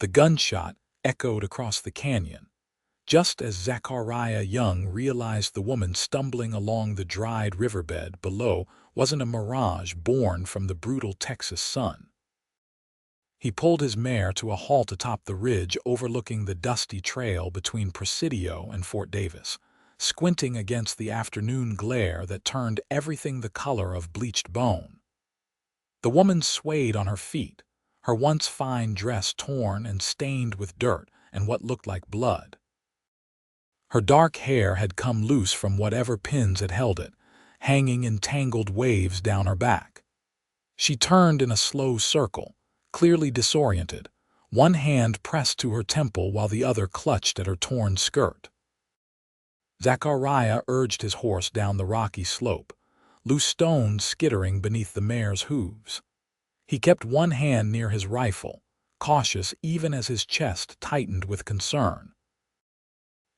The gunshot echoed across the canyon, just as Zachariah Young realized the woman stumbling along the dried riverbed below wasn't a mirage born from the brutal Texas sun. He pulled his mare to a halt atop the ridge overlooking the dusty trail between Presidio and Fort Davis, squinting against the afternoon glare that turned everything the color of bleached bone. The woman swayed on her feet, her once fine dress torn and stained with dirt and what looked like blood. Her dark hair had come loose from whatever pins had held it, hanging in tangled waves down her back. She turned in a slow circle, clearly disoriented, one hand pressed to her temple while the other clutched at her torn skirt. Zachariah urged his horse down the rocky slope, loose stones skittering beneath the mare's hooves. He kept one hand near his rifle, cautious even as his chest tightened with concern.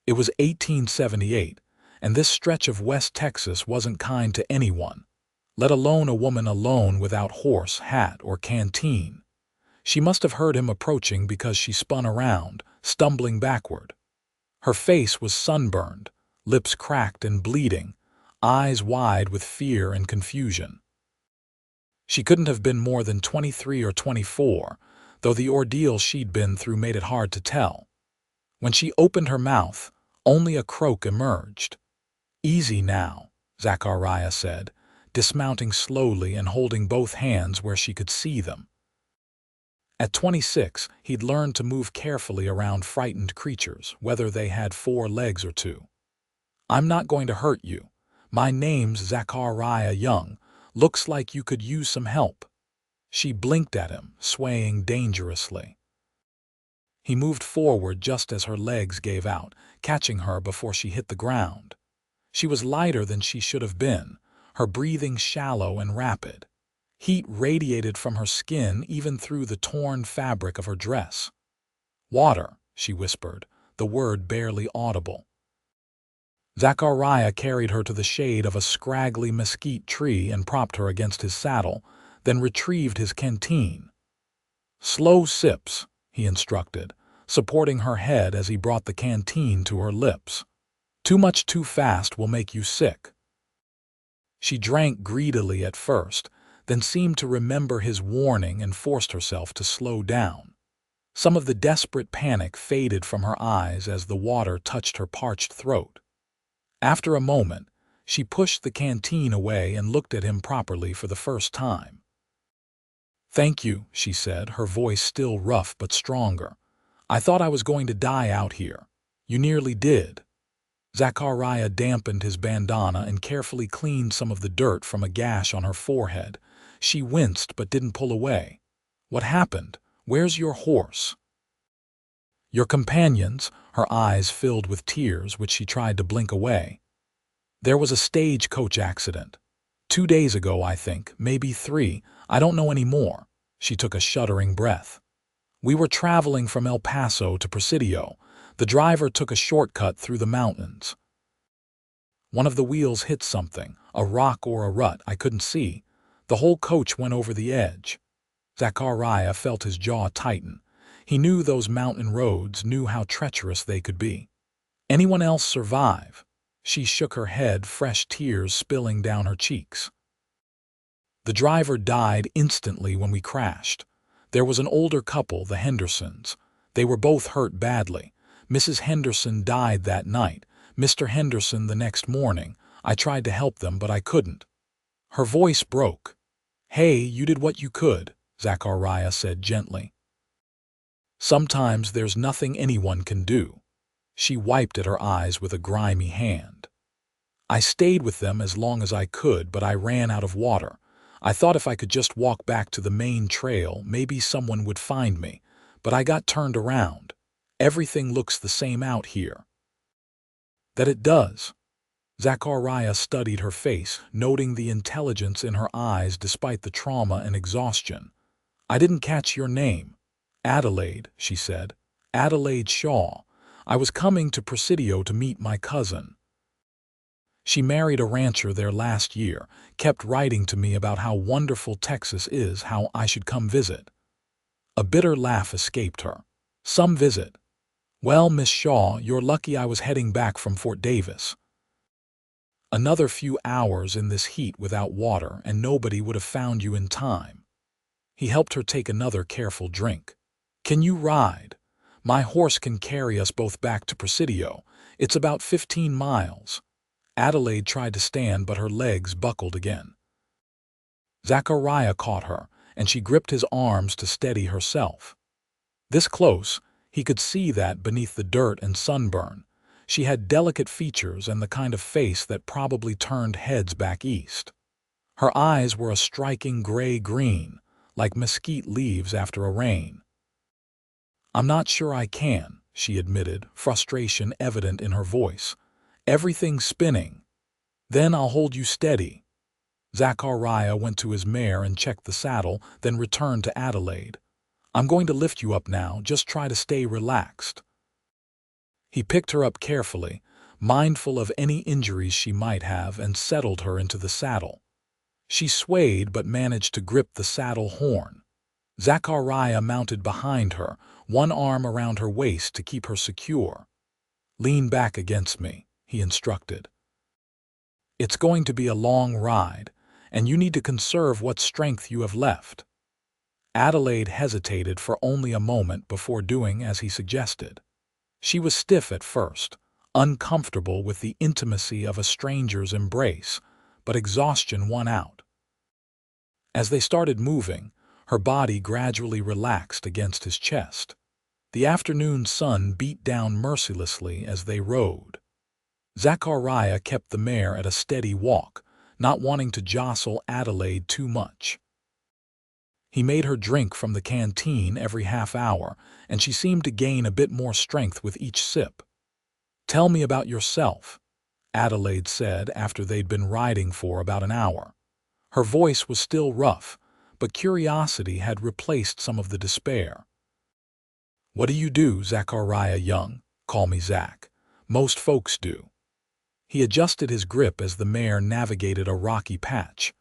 It was 1878, and this stretch of West Texas wasn't kind to anyone, let alone a woman alone without horse, hat, or canteen. She must have heard him approaching because she spun around, stumbling backward. Her face was sunburned, lips cracked and bleeding, eyes wide with fear and confusion. She couldn't have been more than 23 or 24, though the ordeal she'd been through made it hard to tell. When she opened her mouth, only a croak emerged. "Easy now," Zachariah said, dismounting slowly and holding both hands where she could see them. At 26, he'd learned to move carefully around frightened creatures, whether they had 4 legs or 2. "I'm not going to hurt you. My name's Zachariah Young. Looks like you could use some help." She blinked at him, swaying dangerously. He moved forward just as her legs gave out, catching her before she hit the ground. She was lighter than she should have been, her breathing shallow and rapid. Heat radiated from her skin even through the torn fabric of her dress. "Water," she whispered, the word barely audible. Zachariah carried her to the shade of a scraggly mesquite tree and propped her against his saddle, then retrieved his canteen. "Slow sips," he instructed, supporting her head as he brought the canteen to her lips. "Too much too fast will make you sick." She drank greedily at first, then seemed to remember his warning and forced herself to slow down. Some of the desperate panic faded from her eyes as the water touched her parched throat. After a moment, she pushed the canteen away and looked at him properly for the first time. "Thank you," she said, her voice still rough but stronger. "I thought I was going to die out here. You nearly did." Zachariah dampened his bandana and carefully cleaned some of the dirt from a gash on her forehead. She winced but didn't pull away. "What happened? Where's your horse?" "Your companions," her eyes filled with tears which she tried to blink away. "There was a stagecoach accident. 2 days ago, I think, maybe 3, I don't know any more." She took a shuddering breath. "We were traveling from El Paso to Presidio. The driver took a shortcut through the mountains. One of the wheels hit something, a rock or a rut, I couldn't see. The whole coach went over the edge." Zachariah felt his jaw tighten. He knew those mountain roads, knew how treacherous they could be. "Anyone else survive?" She shook her head, fresh tears spilling down her cheeks. "The driver died instantly when we crashed. There was an older couple, the Hendersons. They were both hurt badly. Mrs. Henderson died that night, Mr. Henderson the next morning. I tried to help them, but I couldn't." Her voice broke. "Hey, you did what you could," Zachariah said gently. "Sometimes there's nothing anyone can do." She wiped at her eyes with a grimy hand. "I stayed with them as long as I could, but I ran out of water. I thought if I could just walk back to the main trail, maybe someone would find me, but I got turned around. Everything looks the same out here." "That it does." Zachariah studied her face, noting the intelligence in her eyes despite the trauma and exhaustion. "I didn't catch your name." "Adelaide," she said. "Adelaide Shaw. I was coming to Presidio to meet my cousin. She married a rancher there last year, kept writing to me about how wonderful Texas is, how I should come visit." A bitter laugh escaped her. Some visit. Well, Miss Shaw, you're lucky I was heading back from Fort Davis. Another few hours in this heat without water and nobody would have found you in time. He helped her take another careful drink. Can you ride? My horse can carry us both back to Presidio. It's about 15 miles. Adelaide tried to stand, but her legs buckled again. Zachariah caught her, and she gripped his arms to steady herself. This close, he could see that beneath the dirt and sunburn, she had delicate features and the kind of face that probably turned heads back east. Her eyes were a striking gray-green, like mesquite leaves after a rain. I'm not sure I can, she admitted, frustration evident in her voice. Everything's spinning. Then I'll hold you steady. Zachariah went to his mare and checked the saddle, then returned to Adelaide. I'm going to lift you up now, just try to stay relaxed. He picked her up carefully, mindful of any injuries she might have, and settled her into the saddle. She swayed but managed to grip the saddle horn. Zachariah mounted behind her, one arm around her waist to keep her secure. Lean back against me, he instructed. It's going to be a long ride, and you need to conserve what strength you have left. Adelaide hesitated for only a moment before doing as he suggested. She was stiff at first, uncomfortable with the intimacy of a stranger's embrace, but exhaustion won out. As they started moving, her body gradually relaxed against his chest. The afternoon sun beat down mercilessly as they rode. Zachariah kept the mare at a steady walk, not wanting to jostle Adelaide too much. He made her drink from the canteen every half hour, and she seemed to gain a bit more strength with each sip. Tell me about yourself, Adelaide said after they'd been riding for about an hour. Her voice was still rough, but curiosity had replaced some of the despair. What do you do, Zachariah Young? Call me Zach. Most folks do. He adjusted his grip as the mare navigated a rocky patch.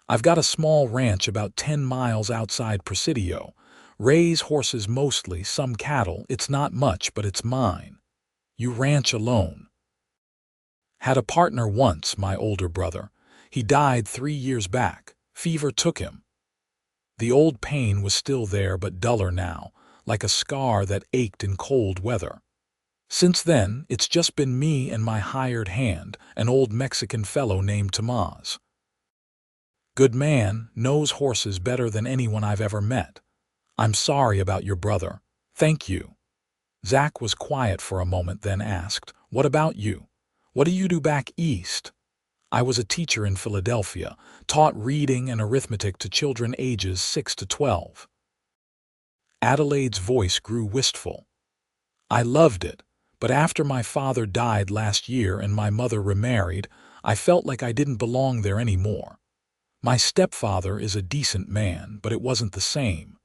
I've got a small ranch about 10 miles outside Presidio. Raise horses mostly, some cattle. It's not much, but it's mine. You ranch alone. Had a partner once, my older brother. He died 3 years back. Fever took him. The old pain was still there, but duller now, like a scar that ached in cold weather. Since then, it's just been me and my hired hand, an old Mexican fellow named Tomás. Good man, knows horses better than anyone I've ever met. I'm sorry about your brother. Thank you. Zach was quiet for a moment, then asked, what about you? What do you do back east? I was a teacher in Philadelphia, taught reading and arithmetic to children ages 6 to 12. Adelaide's voice grew wistful. I loved it, but after my father died last year and my mother remarried, I felt like I didn't belong there anymore. My stepfather is a decent man, but it wasn't the same.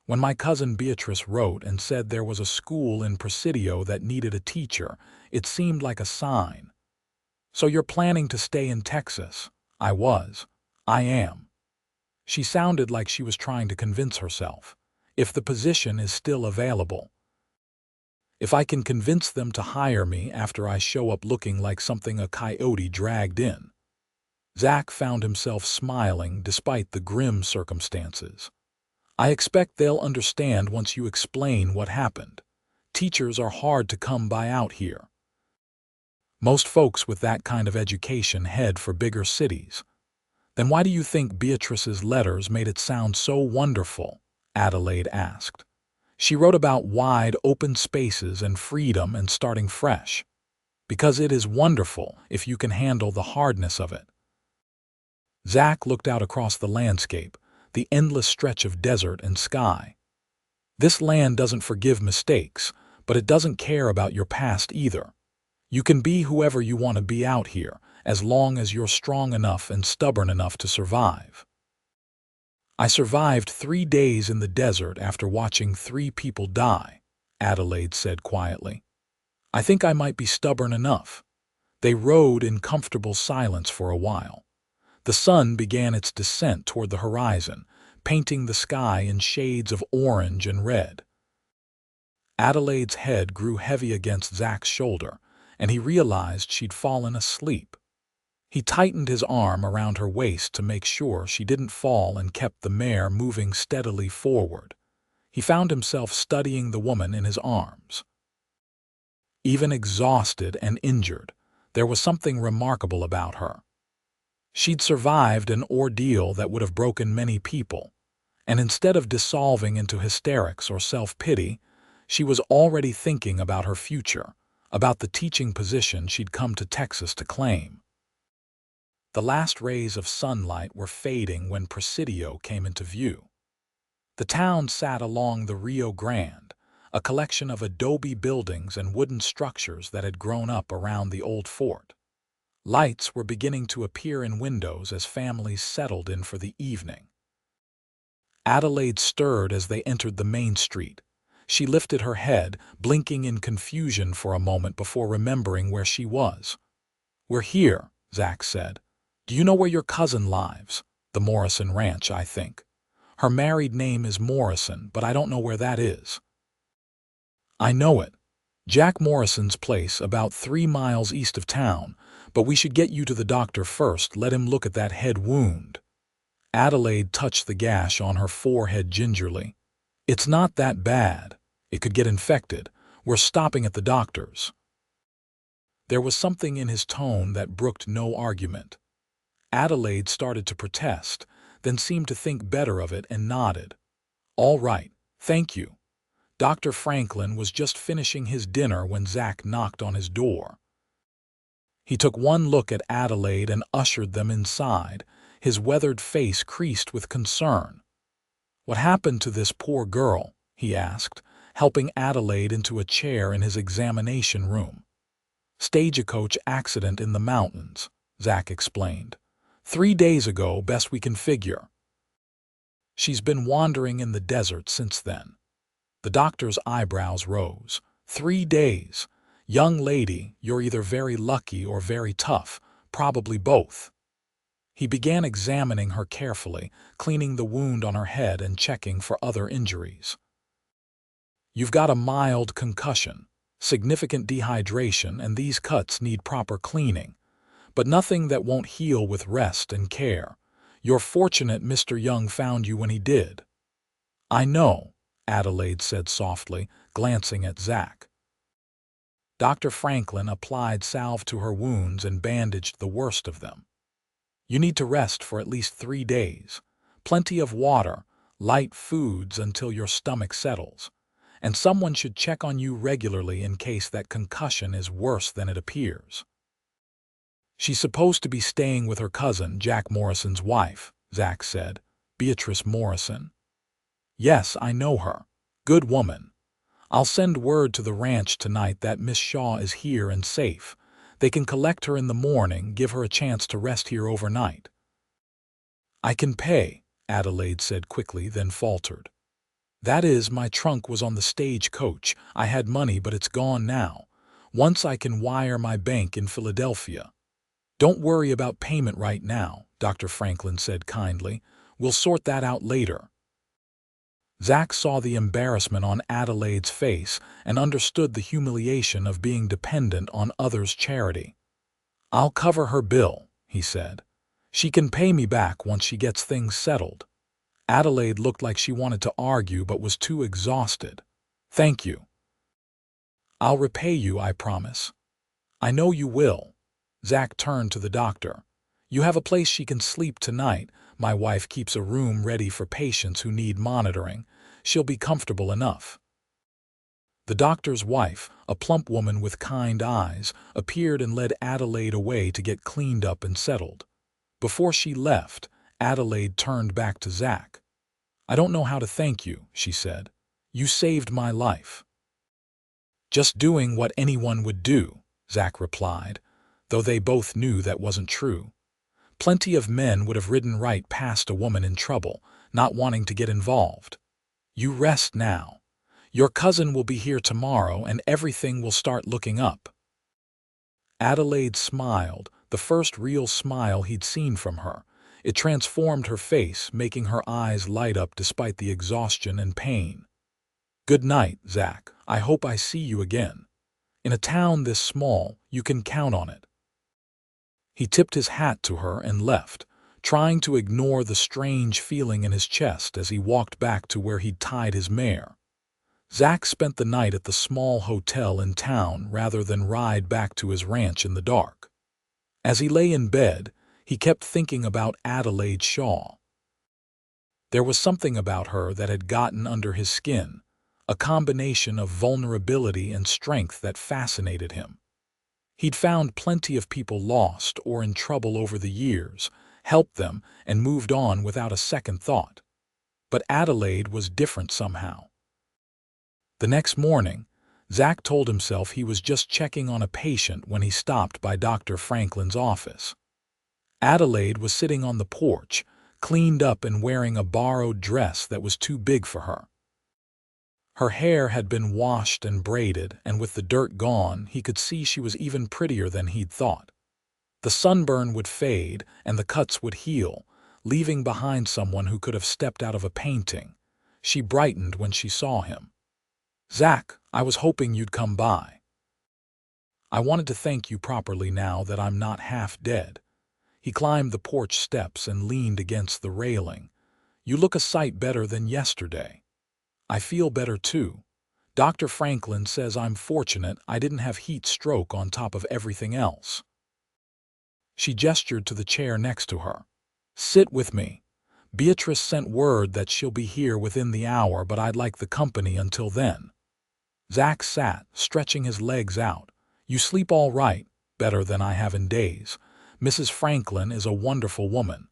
When my cousin Beatrice wrote and said there was a school in Presidio that needed a teacher, it seemed like a sign. So you're planning to stay in Texas? I was. I am. She sounded like she was trying to convince herself. If the position is still available. If I can convince them to hire me after I show up looking like something a coyote dragged in. Zach found himself smiling despite the grim circumstances. I expect they'll understand once you explain what happened. Teachers are hard to come by out here. Most folks with that kind of education head for bigger cities. Then why do you think Beatrice's letters made it sound so wonderful? Adelaide asked. She wrote about wide, open spaces and freedom and starting fresh. Because it is wonderful if you can handle the hardness of it. Zach looked out across the landscape, the endless stretch of desert and sky. This land doesn't forgive mistakes, but it doesn't care about your past either. You can be whoever you want to be out here, as long as you're strong enough and stubborn enough to survive. I survived 3 days in the desert after watching 3 people die, Adelaide said quietly. I think I might be stubborn enough. They rode in comfortable silence for a while. The sun began its descent toward the horizon, painting the sky in shades of orange and red. Adelaide's head grew heavy against Zach's shoulder, and he realized she'd fallen asleep. He tightened his arm around her waist to make sure she didn't fall and kept the mare moving steadily forward. He found himself studying the woman in his arms. Even exhausted and injured, there was something remarkable about her. She'd survived an ordeal that would have broken many people, and instead of dissolving into hysterics or self-pity, she was already thinking about her future, about the teaching position she'd come to Texas to claim. The last rays of sunlight were fading when Presidio came into view. The town sat along the Rio Grande, a collection of adobe buildings and wooden structures that had grown up around the old fort. Lights were beginning to appear in windows as families settled in for the evening. Adelaide stirred as they entered the main street. She lifted her head, blinking in confusion for a moment before remembering where she was. "We're here," Zach said. "Do you know where your cousin lives?" "The Morrison Ranch, I think. Her married name is Morrison, but I don't know where that is." "I know it. Jack Morrison's place, about 3 miles east of town, but we should get you to the doctor first. Let him look at that head wound." Adelaide touched the gash on her forehead gingerly. "It's not that bad. It could get infected. We're stopping at the doctor's." There was something in his tone that brooked no argument. Adelaide started to protest, then seemed to think better of it and nodded. "All right, thank you." Dr. Franklin was just finishing his dinner when Zach knocked on his door. He took one look at Adelaide and ushered them inside, his weathered face creased with concern. "What happened to this poor girl?" he asked, helping Adelaide into a chair in his examination room. "Stagecoach accident in the mountains," Zach explained. 3 days ago, best we can figure. She's been wandering in the desert since then." The doctor's eyebrows rose. 3 days. Young lady, you're either very lucky or very tough, probably both." He began examining her carefully, cleaning the wound on her head and checking for other injuries. "You've got a mild concussion, significant dehydration, and these cuts need proper cleaning, but nothing that won't heal with rest and care. You're fortunate Mr. Young found you when he did." "I know," Adelaide said softly, glancing at Zach. Dr. Franklin applied salve to her wounds and bandaged the worst of them. "You need to rest for at least 3 days. Plenty of water, light foods until your stomach settles. And someone should check on you regularly in case that concussion is worse than it appears." "She's supposed to be staying with her cousin, Jack Morrison's wife," Zach said. "Beatrice Morrison." "Yes, I know her. Good woman. I'll send word to the ranch tonight that Miss Shaw is here and safe. They can collect her in the morning, give her a chance to rest here overnight." "I can pay," Adelaide said quickly, then faltered. "That is, my trunk was on the stagecoach. I had money, but it's gone now. Once I can wire my bank in Philadelphia." "Don't worry about payment right now," Dr. Franklin said kindly. "We'll sort that out later." Zach saw the embarrassment on Adelaide's face and understood the humiliation of being dependent on others' charity. "I'll cover her bill," he said. "She can pay me back once she gets things settled." Adelaide looked like she wanted to argue but was too exhausted. "Thank you." "I'll repay you, I promise." "I know you will." Zach turned to the doctor. "You have a place she can sleep tonight. My wife keeps a room ready for patients who need monitoring. She'll be comfortable enough." The doctor's wife, a plump woman with kind eyes, appeared and led Adelaide away to get cleaned up and settled. Before she left, Adelaide turned back to Zach. "I don't know how to thank you," she said. "You saved my life." "Just doing what anyone would do," Zach replied, though they both knew that wasn't true. Plenty of men would have ridden right past a woman in trouble, not wanting to get involved. "You rest now. Your cousin will be here tomorrow and everything will start looking up." Adelaide smiled, the first real smile he'd seen from her. It transformed her face, making her eyes light up despite the exhaustion and pain. Good night, Zach. I hope I see you again. In a town this small, you can count on it. He tipped his hat to her and left, trying to ignore the strange feeling in his chest as he walked back to where he'd tied his mare. Zach spent the night at the small hotel in town rather than ride back to his ranch in the dark. As he lay in bed, he kept thinking about Adelaide Shaw. There was something about her that had gotten under his skin, a combination of vulnerability and strength that fascinated him. He'd found plenty of people lost or in trouble over the years, helped them, and moved on without a second thought. But Adelaide was different somehow. The next morning, Zach told himself he was just checking on a patient when he stopped by Dr. Franklin's office. Adelaide was sitting on the porch, cleaned up and wearing a borrowed dress that was too big for her. Her hair had been washed and braided, and with the dirt gone, he could see she was even prettier than he'd thought. The sunburn would fade, and the cuts would heal, leaving behind someone who could have stepped out of a painting. She brightened when she saw him. "Zach, I was hoping you'd come by. I wanted to thank you properly now that I'm not half dead." He climbed the porch steps and leaned against the railing. "You look a sight better than yesterday." "I feel better too. Dr. Franklin says I'm fortunate I didn't have heat stroke on top of everything else." She gestured to the chair next to her. "Sit with me. Beatrice sent word that she'll be here within the hour, but I'd like the company until then." Zach sat, stretching his legs out. "You sleep all right, better than I have in days. Mrs. Franklin is a wonderful woman.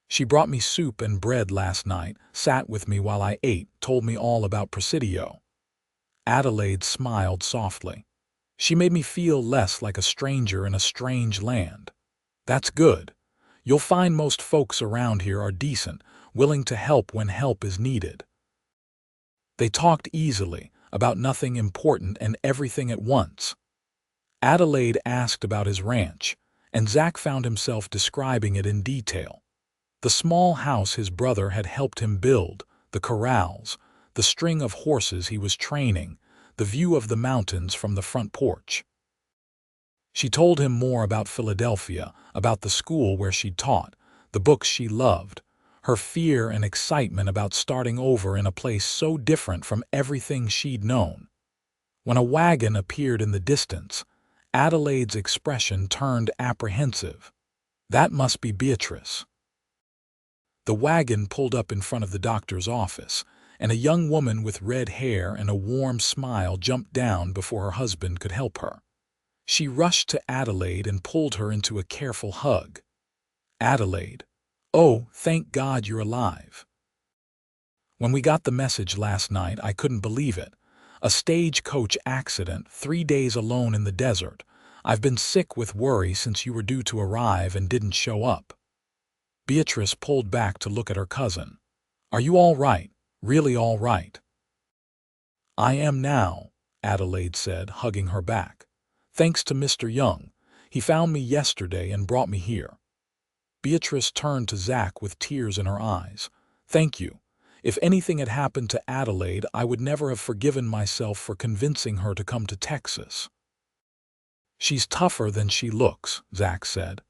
She brought me soup and bread last night, sat with me while I ate, told me all about Presidio." Adelaide smiled softly. "She made me feel less like a stranger in a strange land." "That's good. You'll find most folks around here are decent, willing to help when help is needed." They talked easily, about nothing important and everything at once. Adelaide asked about his ranch, and Zach found himself describing it in detail. The small house his brother had helped him build, the corrals, the string of horses he was training, the view of the mountains from the front porch. She told him more about Philadelphia, about the school where she'd taught, the books she loved, her fear and excitement about starting over in a place so different from everything she'd known. When a wagon appeared in the distance, Adelaide's expression turned apprehensive. "That must be Beatrice." The wagon pulled up in front of the doctor's office, and a young woman with red hair and a warm smile jumped down before her husband could help her. She rushed to Adelaide and pulled her into a careful hug. "Adelaide, oh, thank God you're alive. When we got the message last night, I couldn't believe it. A stagecoach accident, 3 days alone in the desert. I've been sick with worry since you were due to arrive and didn't show up." Beatrice pulled back to look at her cousin. "Are you all right? Really all right?" "I am now," Adelaide said, hugging her back. "Thanks to Mr. Young. He found me yesterday and brought me here." Beatrice turned to Zach with tears in her eyes. "Thank you. If anything had happened to Adelaide, I would never have forgiven myself for convincing her to come to Texas." "She's tougher than she looks," Zach said.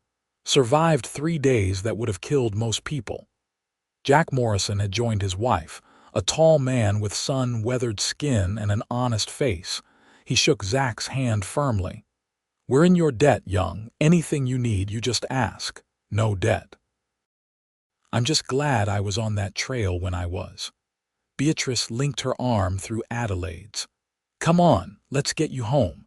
"Survived 3 days that would have killed most people." Jack Morrison had joined his wife, a tall man with sun-weathered skin and an honest face. He shook Zach's hand firmly. "We're in your debt, Young. Anything you need, you just ask. No debt." "I'm just glad I was on that trail when I was." Beatrice linked her arm through Adelaide's. "Come on, let's get you home.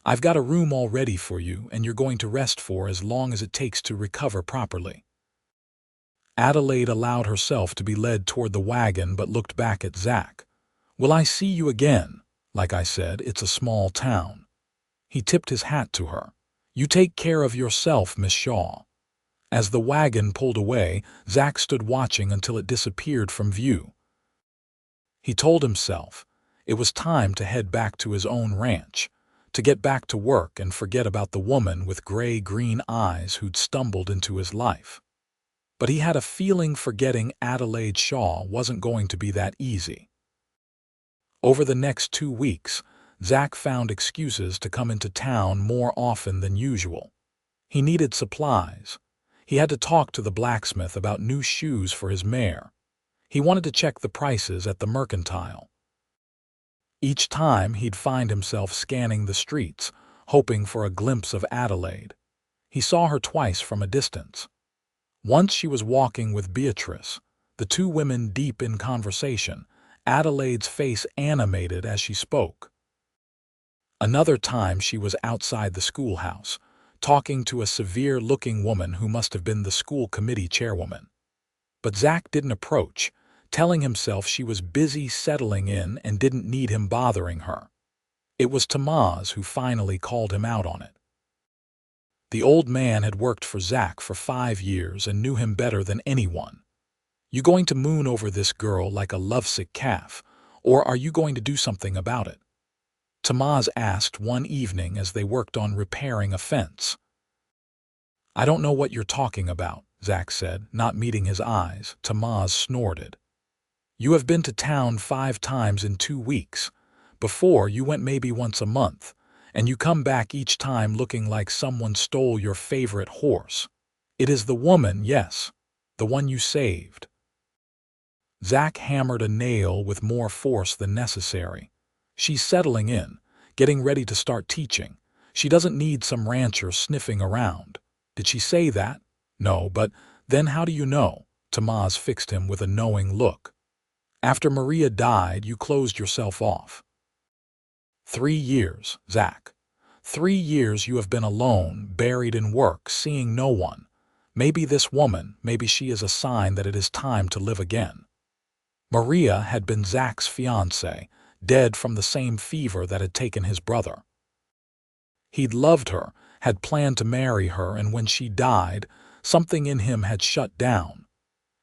I've got a room all ready for you, and you're going to rest for as long as it takes to recover properly." Adelaide allowed herself to be led toward the wagon but looked back at Zach. "Will I see you again? Like I said, it's a small town." He tipped his hat to her. "You take care of yourself, Miss Shaw." As the wagon pulled away, Zach stood watching until it disappeared from view. He told himself it was time to head back to his own ranch, to get back to work and forget about the woman with gray-green eyes who'd stumbled into his life. But he had a feeling forgetting Adelaide Shaw wasn't going to be that easy. Over the next 2 weeks, Zach found excuses to come into town more often than usual. He needed supplies. He had to talk to the blacksmith about new shoes for his mare. He wanted to check the prices at the mercantile. Each time he'd find himself scanning the streets, hoping for a glimpse of Adelaide. He saw her twice from a distance. Once she was walking with Beatrice, the two women deep in conversation, Adelaide's face animated as she spoke. Another time she was outside the schoolhouse, talking to a severe-looking woman who must have been the school committee chairwoman. But Zach didn't approach, telling himself she was busy settling in and didn't need him bothering her. It was Tamaz who finally called him out on it. The old man had worked for Zach for 5 years and knew him better than anyone. You going to moon over this girl like a lovesick calf, or are you going to do something about it? Tamaz asked one evening as they worked on repairing a fence. I don't know what you're talking about, Zach said, not meeting his eyes. Tamaz snorted. You have been to town 5 times in 2 weeks. Before, you went maybe once a month, and you come back each time looking like someone stole your favorite horse. It is the woman, yes, the one you saved. Zach hammered a nail with more force than necessary. She's settling in, getting ready to start teaching. She doesn't need some rancher sniffing around. Did she say that? No, but then how do you know? Tamaz fixed him with a knowing look. After Maria died, you closed yourself off. 3 years, Zach. 3 years you have been alone, buried in work, seeing no one. Maybe this woman, maybe she is a sign that it is time to live again. Maria had been Zach's fiancée, dead from the same fever that had taken his brother. He'd loved her, had planned to marry her, and when she died, something in him had shut down.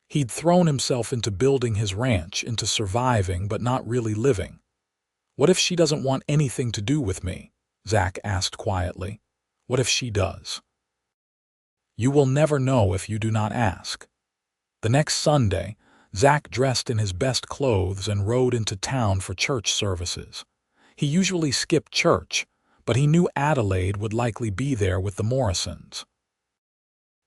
He'd thrown himself into building his ranch, into surviving but not really living. What if she doesn't want anything to do with me? Zach asked quietly. What if she does? You will never know if you do not ask. The next Sunday, Zach dressed in his best clothes and rode into town for church services. He usually skipped church, but he knew Adelaide would likely be there with the Morrisons.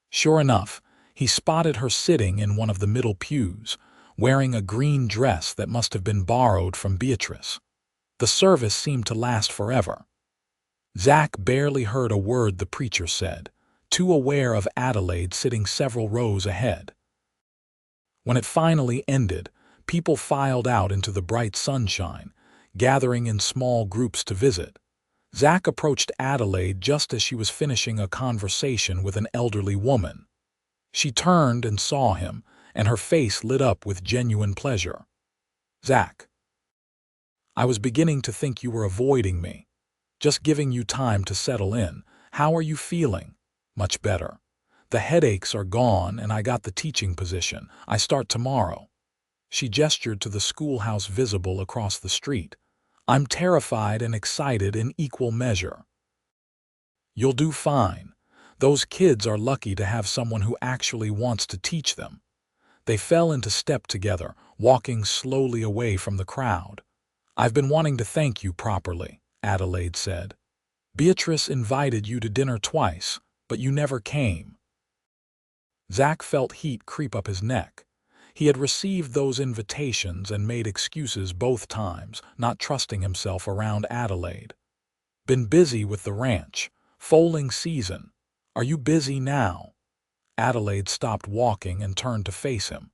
Sure enough, he spotted her sitting in one of the middle pews, wearing a green dress that must have been borrowed from Beatrice. The service seemed to last forever. Zach barely heard a word the preacher said, too aware of Adelaide sitting several rows ahead. When it finally ended, people filed out into the bright sunshine, gathering in small groups to visit. Zach approached Adelaide just as she was finishing a conversation with an elderly woman. She turned and saw him, and her face lit up with genuine pleasure. Zach, I was beginning to think you were avoiding me. Just giving you time to settle in. How are you feeling? Much better. The headaches are gone, and I got the teaching position. I start tomorrow. She gestured to the schoolhouse visible across the street. I'm terrified and excited in equal measure. You'll do fine. Those kids are lucky to have someone who actually wants to teach them. They fell into step together, walking slowly away from the crowd. I've been wanting to thank you properly, Adelaide said. Beatrice invited you to dinner twice, but you never came. Zach felt heat creep up his neck. He had received those invitations and made excuses both times, not trusting himself around Adelaide. Been busy with the ranch. Foaling season. Are you busy now? Adelaide stopped walking and turned to face him.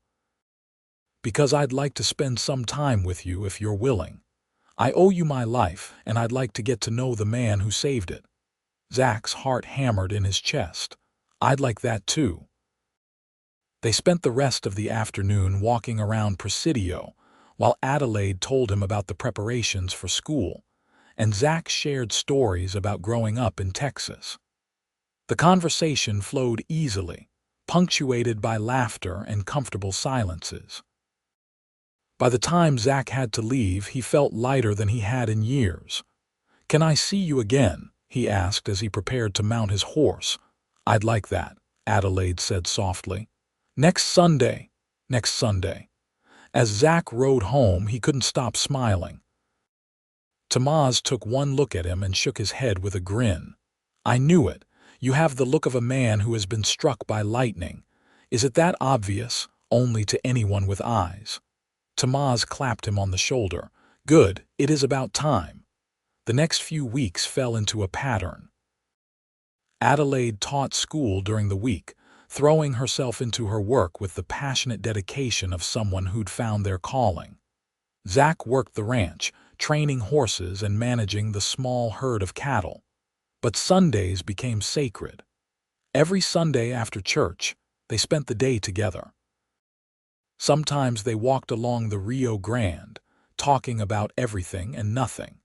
Because I'd like to spend some time with you if you're willing. I owe you my life, and I'd like to get to know the man who saved it. Zach's heart hammered in his chest. I'd like that too. They spent the rest of the afternoon walking around Presidio, while Adelaide told him about the preparations for school, and Zach shared stories about growing up in Texas. The conversation flowed easily, punctuated by laughter and comfortable silences. By the time Zach had to leave, he felt lighter than he had in years. Can I see you again? He asked as he prepared to mount his horse. I'd like that, Adelaide said softly. Next Sunday. Next Sunday. As Zach rode home, he couldn't stop smiling. Tamaz took one look at him and shook his head with a grin. I knew it. You have the look of a man who has been struck by lightning. Is it that obvious? Only to anyone with eyes. Tamaz clapped him on the shoulder. Good, it is about time. The next few weeks fell into a pattern. Adelaide taught school during the week, throwing herself into her work with the passionate dedication of someone who'd found their calling. Zach worked the ranch, training horses and managing the small herd of cattle. But Sundays became sacred. Every Sunday after church, they spent the day together. Sometimes they walked along the Rio Grande, talking about everything and nothing.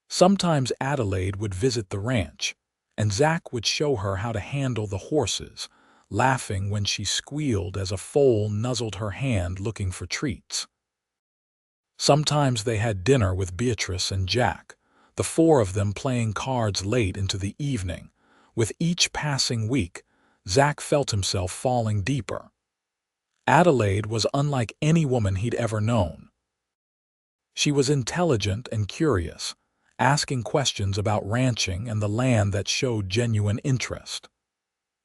Sometimes Adelaide would visit the ranch, and Zach would show her how to handle the horses, laughing when she squealed as a foal nuzzled her hand looking for treats. Sometimes they had dinner with Beatrice and Jack, the four of them playing cards late into the evening. With each passing week, Zach felt himself falling deeper. Adelaide was unlike any woman he'd ever known. She was intelligent and curious, asking questions about ranching and the land that showed genuine interest.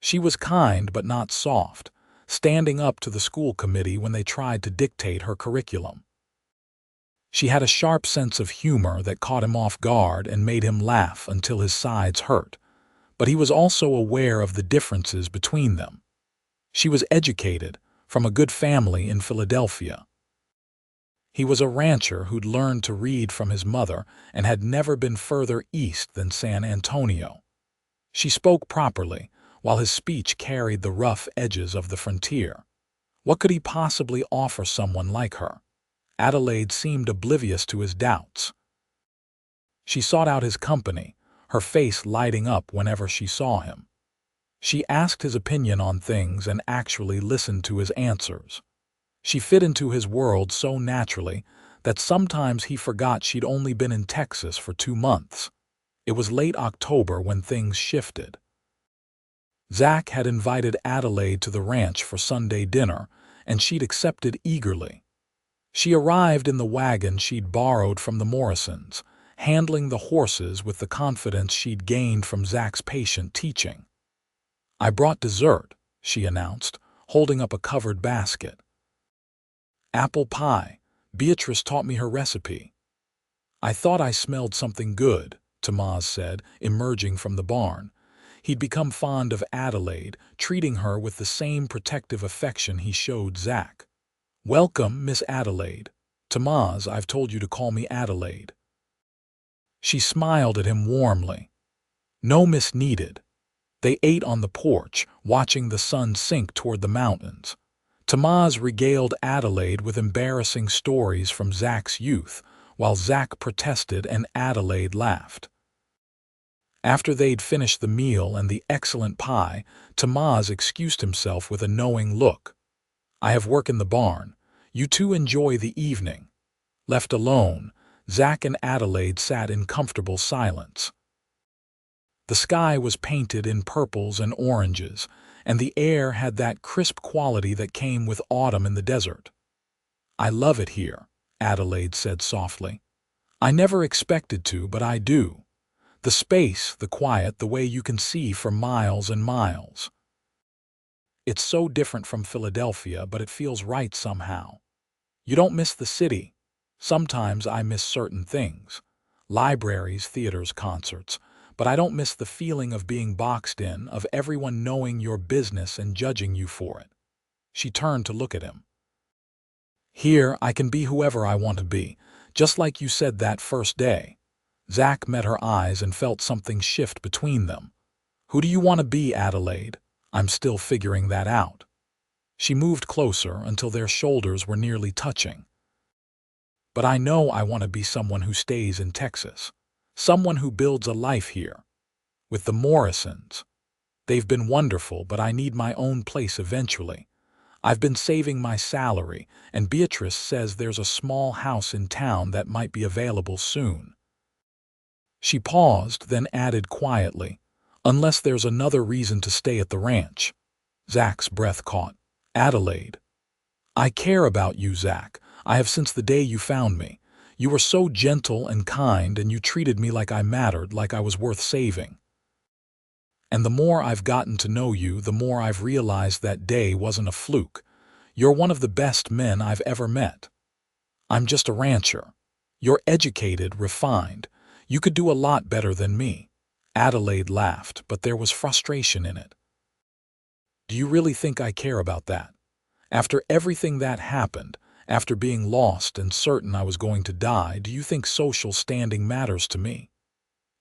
She was kind but not soft, standing up to the school committee when they tried to dictate her curriculum. She had a sharp sense of humor that caught him off guard and made him laugh until his sides hurt, but he was also aware of the differences between them. She was educated, from a good family in Philadelphia. He was a rancher who'd learned to read from his mother and had never been further east than San Antonio. She spoke properly, while his speech carried the rough edges of the frontier. What could he possibly offer someone like her? Adelaide seemed oblivious to his doubts. She sought out his company, her face lighting up whenever she saw him. She asked his opinion on things and actually listened to his answers. She fit into his world so naturally that sometimes he forgot she'd only been in Texas for 2 months. It was late October when things shifted. Zach had invited Adelaide to the ranch for Sunday dinner, and she'd accepted eagerly. She arrived in the wagon she'd borrowed from the Morrisons, handling the horses with the confidence she'd gained from Zach's patient teaching. I brought dessert, she announced, holding up a covered basket. Apple pie. Beatrice taught me her recipe. I thought I smelled something good, Tamaz said, emerging from the barn. He'd become fond of Adelaide, treating her with the same protective affection he showed Zach. Welcome, Miss Adelaide. Tamaz, I've told you to call me Adelaide. She smiled at him warmly. No miss needed. They ate on the porch, watching the sun sink toward the mountains. Tamaz regaled Adelaide with embarrassing stories from Zach's youth, while Zach protested and Adelaide laughed. After they'd finished the meal and the excellent pie, Tamaz excused himself with a knowing look. I have work in the barn. You two enjoy the evening. Left alone, Zach and Adelaide sat in comfortable silence. The sky was painted in purples and oranges, and the air had that crisp quality that came with autumn in the desert. I love it here, Adelaide said softly. I never expected to, but I do. The space, the quiet, the way you can see for miles and miles. It's so different from Philadelphia, but it feels right somehow. You don't miss the city. Sometimes I miss certain things. Libraries, theaters, concerts. But I don't miss the feeling of being boxed in, of everyone knowing your business and judging you for it. She turned to look at him. Here, I can be whoever I want to be, just like you said that first day. Zach met her eyes and felt something shift between them. Who do you want to be, Adelaide? I'm still figuring that out. She moved closer until their shoulders were nearly touching. But I know I want to be someone who stays in Texas. Someone who builds a life here. With the Morrisons. They've been wonderful, but I need my own place eventually. I've been saving my salary, and Beatrice says there's a small house in town that might be available soon. She paused, then added quietly, unless there's another reason to stay at the ranch. Zach's breath caught. Adelaide. I care about you, Zach. I have since the day you found me. You were so gentle and kind, and you treated me like I mattered, like I was worth saving. And the more I've gotten to know you, the more I've realized that day wasn't a fluke. You're one of the best men I've ever met. I'm just a rancher. You're educated, refined. You could do a lot better than me." Adelaide laughed, but there was frustration in it. "Do you really think I care about that? After everything that happened, after being lost and certain I was going to die, do you think social standing matters to me?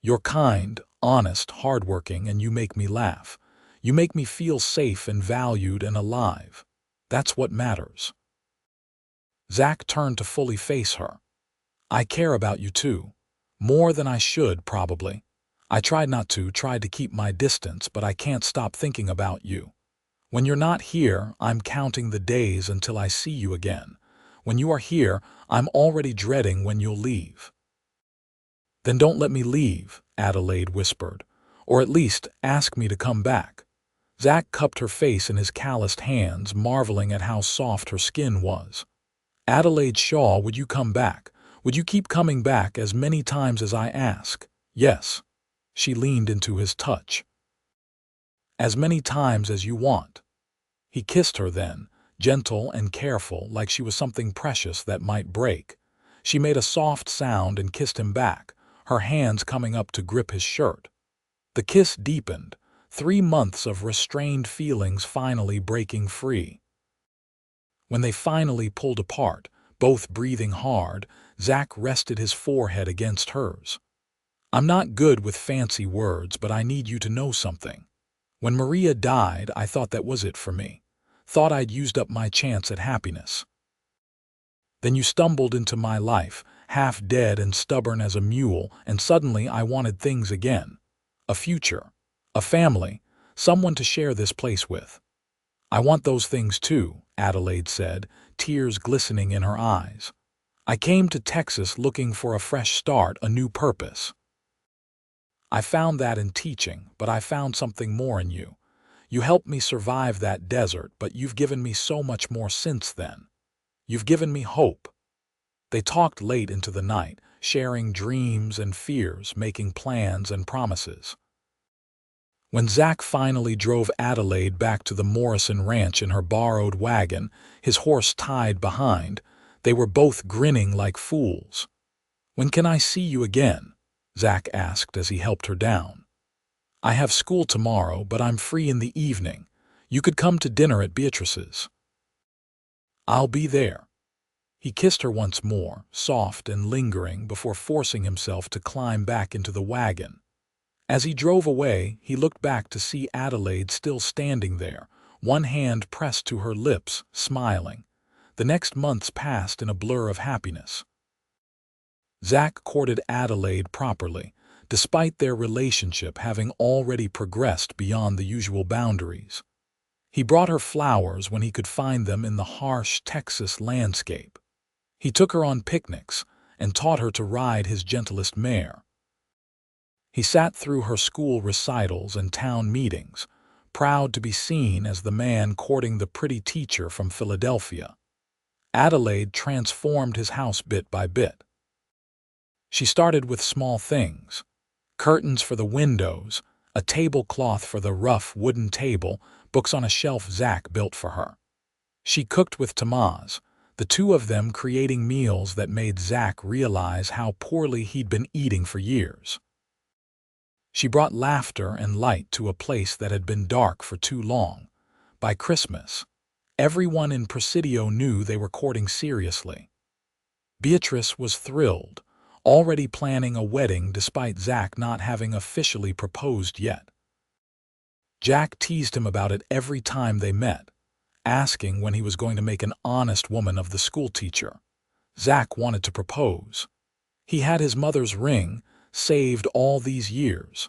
You're kind, honest, hardworking, and you make me laugh. You make me feel safe and valued and alive. That's what matters." Zach turned to fully face her. "I care about you too. More than I should, probably. I tried to keep my distance, but I can't stop thinking about you. When you're not here, I'm counting the days until I see you again. When you are here, I'm already dreading when you'll leave." "Then don't let me leave," Adelaide whispered. "Or at least ask me to come back." Zach cupped her face in his calloused hands, marveling at how soft her skin was. "Adelaide Shaw, would you come back? Would you keep coming back as many times as I ask?" "Yes." She leaned into his touch. "As many times as you want." He kissed her then, gentle and careful, like she was something precious that might break. She made a soft sound and kissed him back, her hands coming up to grip his shirt. The kiss deepened, 3 months of restrained feelings finally breaking free. When they finally pulled apart, both breathing hard, Zach rested his forehead against hers. "I'm not good with fancy words, but I need you to know something. When Maria died, I thought that was it for me. Thought I'd used up my chance at happiness. Then you stumbled into my life, half dead and stubborn as a mule, and suddenly I wanted things again. A future, a family, someone to share this place with." "I want those things too," Adelaide said, tears glistening in her eyes. "I came to Texas looking for a fresh start, a new purpose. I found that in teaching, but I found something more in you. You helped me survive that desert, but you've given me so much more since then. You've given me hope." They talked late into the night, sharing dreams and fears, making plans and promises. When Zach finally drove Adelaide back to the Morrison ranch in her borrowed wagon, his horse tied behind, they were both grinning like fools. "When can I see you again?" Zach asked as he helped her down. "I have school tomorrow, but I'm free in the evening. You could come to dinner at Beatrice's." "I'll be there." He kissed her once more, soft and lingering, before forcing himself to climb back into the wagon. As he drove away, he looked back to see Adelaide still standing there, one hand pressed to her lips, smiling. The next months passed in a blur of happiness. Zach courted Adelaide properly, despite their relationship having already progressed beyond the usual boundaries. He brought her flowers when he could find them in the harsh Texas landscape. He took her on picnics and taught her to ride his gentlest mare. He sat through her school recitals and town meetings, proud to be seen as the man courting the pretty teacher from Philadelphia. Adelaide transformed his house bit by bit. She started with small things: curtains for the windows, a tablecloth for the rough wooden table, books on a shelf Zach built for her. She cooked with Tamaz, the two of them creating meals that made Zach realize how poorly he'd been eating for years. She brought laughter and light to a place that had been dark for too long. By Christmas, everyone in Presidio knew they were courting seriously. Beatrice was thrilled, already planning a wedding despite Zach not having officially proposed yet. Jack teased him about it every time they met, asking when he was going to make an honest woman of the schoolteacher. Zach wanted to propose. He had his mother's ring, saved all these years.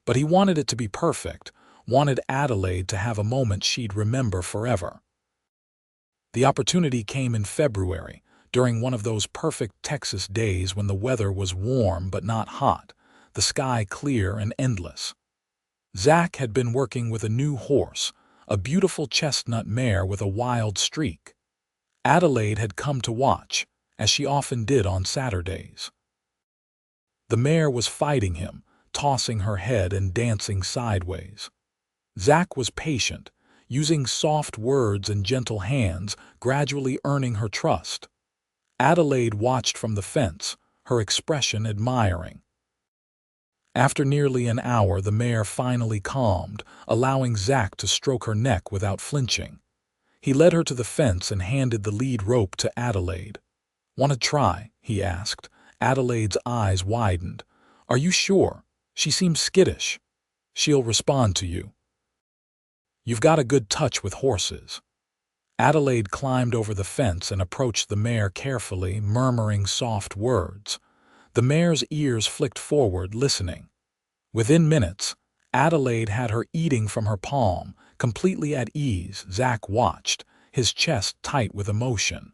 But he wanted it to be perfect, wanted Adelaide to have a moment she'd remember forever. The opportunity came in February, during one of those perfect Texas days when the weather was warm but not hot, the sky clear and endless. Zach had been working with a new horse, a beautiful chestnut mare with a wild streak. Adelaide had come to watch, as she often did on Saturdays. The mare was fighting him, tossing her head and dancing sideways. Zach was patient, using soft words and gentle hands, gradually earning her trust. Adelaide watched from the fence, her expression admiring. After nearly an hour, the mare finally calmed, allowing Zach to stroke her neck without flinching. He led her to the fence and handed the lead rope to Adelaide. "Want to try?" he asked. Adelaide's eyes widened. "Are you sure? She seems skittish." "She'll respond to you. You've got a good touch with horses." Adelaide climbed over the fence and approached the mare carefully, murmuring soft words. The mare's ears flicked forward, listening. Within minutes, Adelaide had her eating from her palm, completely at ease. Zach watched, his chest tight with emotion.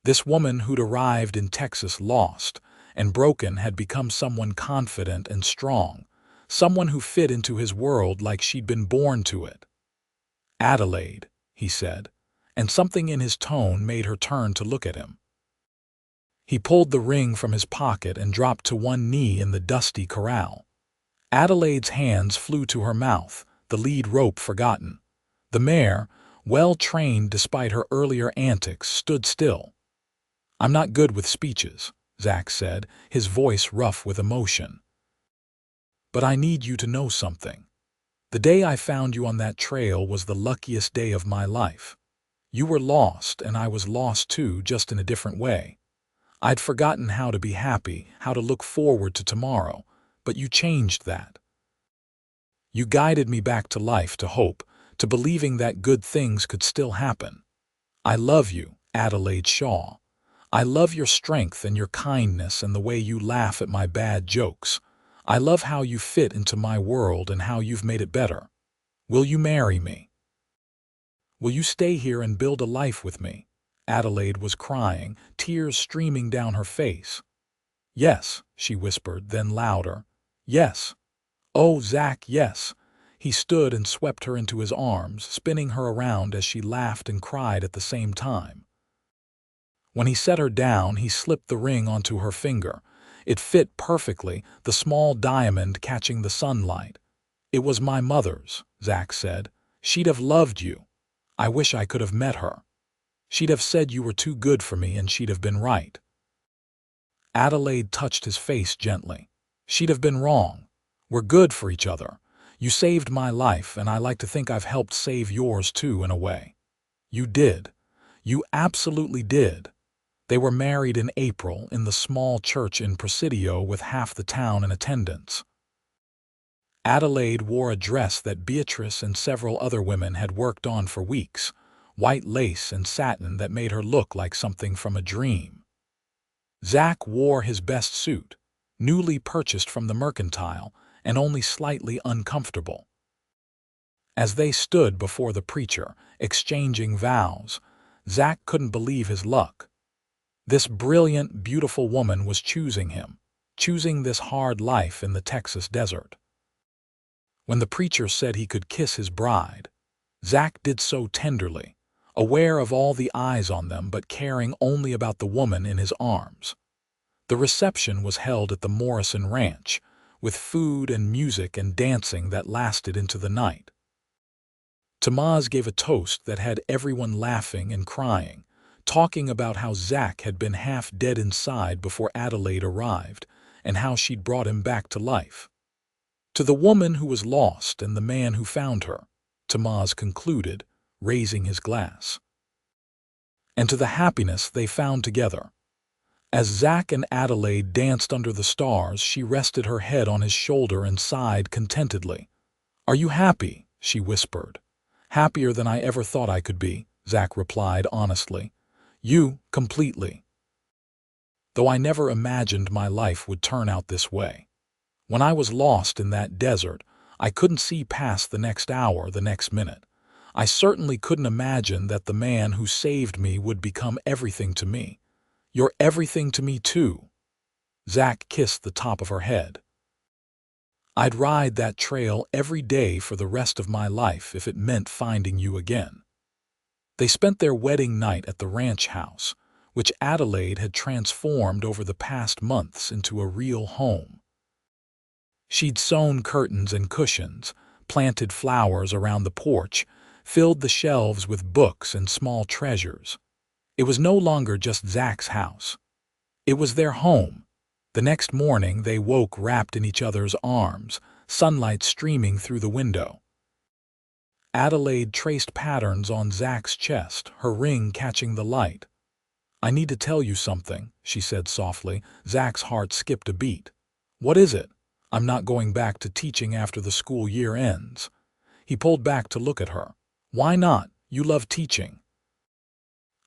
This woman who'd arrived in Texas lost and broken had become someone confident and strong, someone who fit into his world like she'd been born to it. "Adelaide," he said, and something in his tone made her turn to look at him. He pulled the ring from his pocket and dropped to one knee in the dusty corral. Adelaide's hands flew to her mouth, the lead rope forgotten. The mare, well trained despite her earlier antics, stood still. "I'm not good with speeches," Zach said, his voice rough with emotion. "But I need you to know something. The day I found you on that trail was the luckiest day of my life. You were lost, and I was lost too, just in a different way. I'd forgotten how to be happy, how to look forward to tomorrow, but you changed that. You guided me back to life, to hope, to believing that good things could still happen. I love you, Adelaide Shaw. I love your strength and your kindness and the way you laugh at my bad jokes. I love how you fit into my world and how you've made it better. Will you marry me? Will you stay here and build a life with me?" Adelaide was crying, tears streaming down her face. "Yes," she whispered, then louder. "Yes. Oh, Zach, yes." He stood and swept her into his arms, spinning her around as she laughed and cried at the same time. When he set her down, he slipped the ring onto her finger. It fit perfectly, the small diamond catching the sunlight. "It was my mother's," Zach said. "She'd have loved you. I wish I could have met her. She'd have said you were too good for me, and she'd have been right." Adelaide touched his face gently. "She'd have been wrong. We're good for each other. You saved my life, and I like to think I've helped save yours too, in a way." "You did. You absolutely did." They were married in April in the small church in Presidio with half the town in attendance. Adelaide wore a dress that Beatrice and several other women had worked on for weeks, white lace and satin that made her look like something from a dream. Zach wore his best suit, newly purchased from the mercantile and only slightly uncomfortable. As they stood before the preacher, exchanging vows, Zach couldn't believe his luck. This brilliant, beautiful woman was choosing him, choosing this hard life in the Texas desert. When the preacher said he could kiss his bride, Zach did so tenderly, aware of all the eyes on them but caring only about the woman in his arms. The reception was held at the Morrison Ranch, with food and music and dancing that lasted into the night. Tamaz gave a toast that had everyone laughing and crying, talking about how Zach had been half dead inside before Adelaide arrived, and how she'd brought him back to life. "To the woman who was lost and the man who found her," Tamaz concluded, raising his glass. "And to the happiness they found together." As Zach and Adelaide danced under the stars, she rested her head on his shoulder and sighed contentedly. "Are you happy?" she whispered. "Happier than I ever thought I could be," Zach replied honestly. "You, completely. Though I never imagined my life would turn out this way. When I was lost in that desert, I couldn't see past the next hour, the next minute. I certainly couldn't imagine that the man who saved me would become everything to me. You're everything to me too." Zach kissed the top of her head. "I'd ride that trail every day for the rest of my life if it meant finding you again." They spent their wedding night at the ranch house, which Adelaide had transformed over the past months into a real home. She'd sewn curtains and cushions, planted flowers around the porch, filled the shelves with books and small treasures. It was no longer just Zach's house. It was their home. The next morning they woke wrapped in each other's arms, sunlight streaming through the window. Adelaide traced patterns on Zach's chest, her ring catching the light. "I need to tell you something," she said softly. Zach's heart skipped a beat. "What is it?" "I'm not going back to teaching after the school year ends." He pulled back to look at her. "Why not? You love teaching."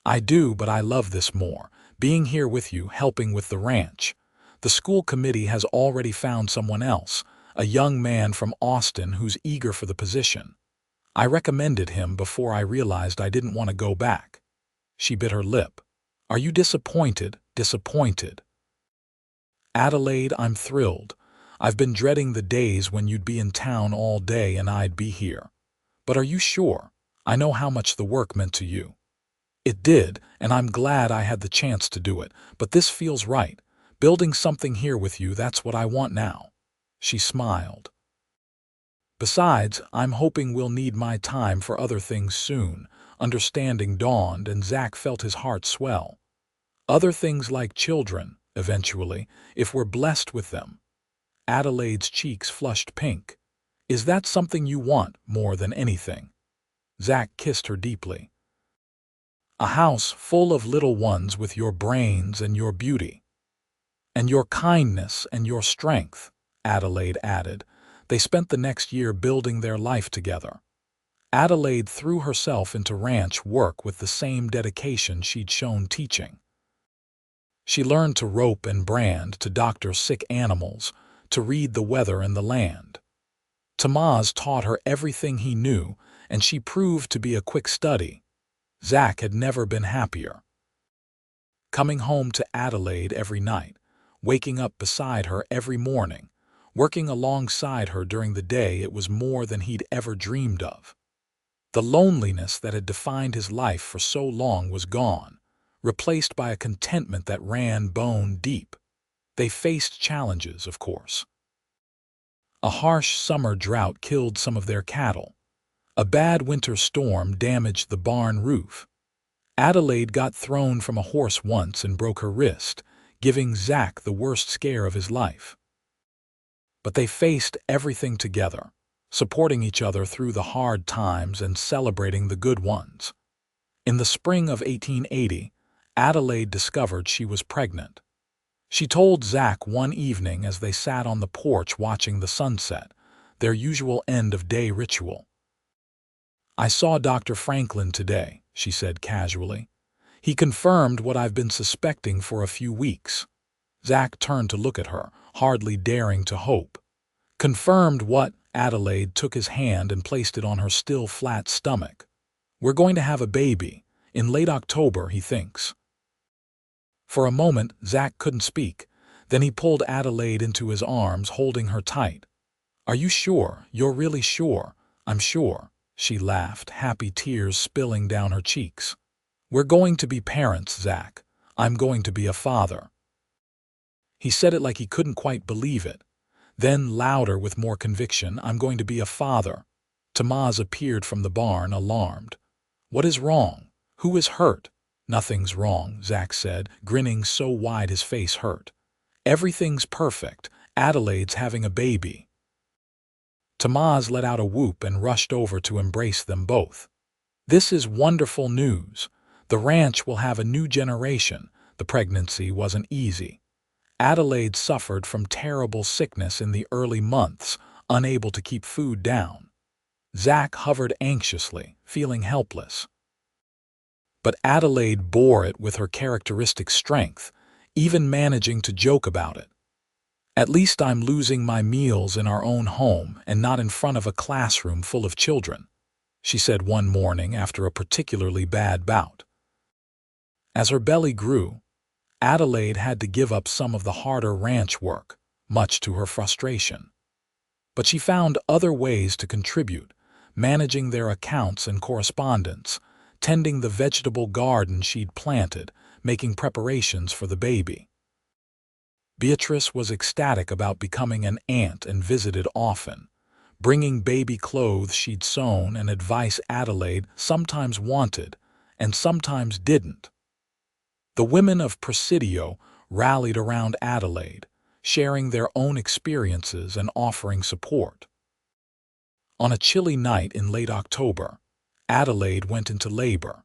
"I do, but I love this more. Being here with you, helping with the ranch. The school committee has already found someone else, a young man from Austin who's eager for the position. I recommended him before I realized I didn't want to go back." She bit her lip. "Are you disappointed?" "Disappointed." "Adelaide, I'm thrilled. I've been dreading the days when you'd be in town all day and I'd be here. But are you sure? I know how much the work meant to you." "It did, and I'm glad I had the chance to do it, but this feels right. Building something here with you, that's what I want now." She smiled. "Besides, I'm hoping we'll need my time for other things soon." Understanding dawned, and Zach felt his heart swell. "Other things like children, eventually, if we're blessed with them." Adelaide's cheeks flushed pink. "Is that something you want more than anything?" Zach kissed her deeply. "A house full of little ones with your brains and your beauty. And your kindness and your strength," Adelaide added. They spent the next year building their life together. Adelaide threw herself into ranch work with the same dedication she'd shown teaching. She learned to rope and brand, to doctor sick animals, to read the weather and the land. Tamaz taught her everything he knew, and she proved to be a quick study. Zach had never been happier. Coming home to Adelaide every night, waking up beside her every morning, working alongside her during the day, it was more than he'd ever dreamed of. The loneliness that had defined his life for so long was gone, replaced by a contentment that ran bone deep. They faced challenges, of course. A harsh summer drought killed some of their cattle. A bad winter storm damaged the barn roof. Adelaide got thrown from a horse once and broke her wrist, giving Zach the worst scare of his life. But they faced everything together, supporting each other through the hard times and celebrating the good ones. In the spring of 1880, Adelaide discovered she was pregnant. She told Zach one evening as they sat on the porch watching the sunset, their usual end-of-day ritual. "I saw Dr. Franklin today," she said casually. "He confirmed what I've been suspecting for a few weeks." Zach turned to look at her, hardly daring to hope. "Confirmed what?" Adelaide took his hand and placed it on her still flat stomach. "We're going to have a baby. In late October, he thinks." For a moment, Zach couldn't speak. Then he pulled Adelaide into his arms, holding her tight. "Are you sure? You're really sure?" "I'm sure," she laughed, happy tears spilling down her cheeks. "We're going to be parents, Zach. I'm going to be a father." He said it like he couldn't quite believe it. Then, louder with more conviction, "I'm going to be a father." Tamaz appeared from the barn, alarmed. "What is wrong? Who is hurt?" "Nothing's wrong," Zach said, grinning so wide his face hurt. "Everything's perfect. Adelaide's having a baby." Tamaz let out a whoop and rushed over to embrace them both. "This is wonderful news. The ranch will have a new generation." The pregnancy wasn't easy. Adelaide suffered from terrible sickness in the early months, unable to keep food down. Zach hovered anxiously, feeling helpless. But Adelaide bore it with her characteristic strength, even managing to joke about it. "At least I'm losing my meals in our own home and not in front of a classroom full of children," she said one morning after a particularly bad bout. As her belly grew, Adelaide had to give up some of the harder ranch work, much to her frustration. But she found other ways to contribute, managing their accounts and correspondence, tending the vegetable garden she'd planted, making preparations for the baby. Beatrice was ecstatic about becoming an aunt and visited often, bringing baby clothes she'd sewn and advice Adelaide sometimes wanted and sometimes didn't. The women of Presidio rallied around Adelaide, sharing their own experiences and offering support. On a chilly night in late October, Adelaide went into labor.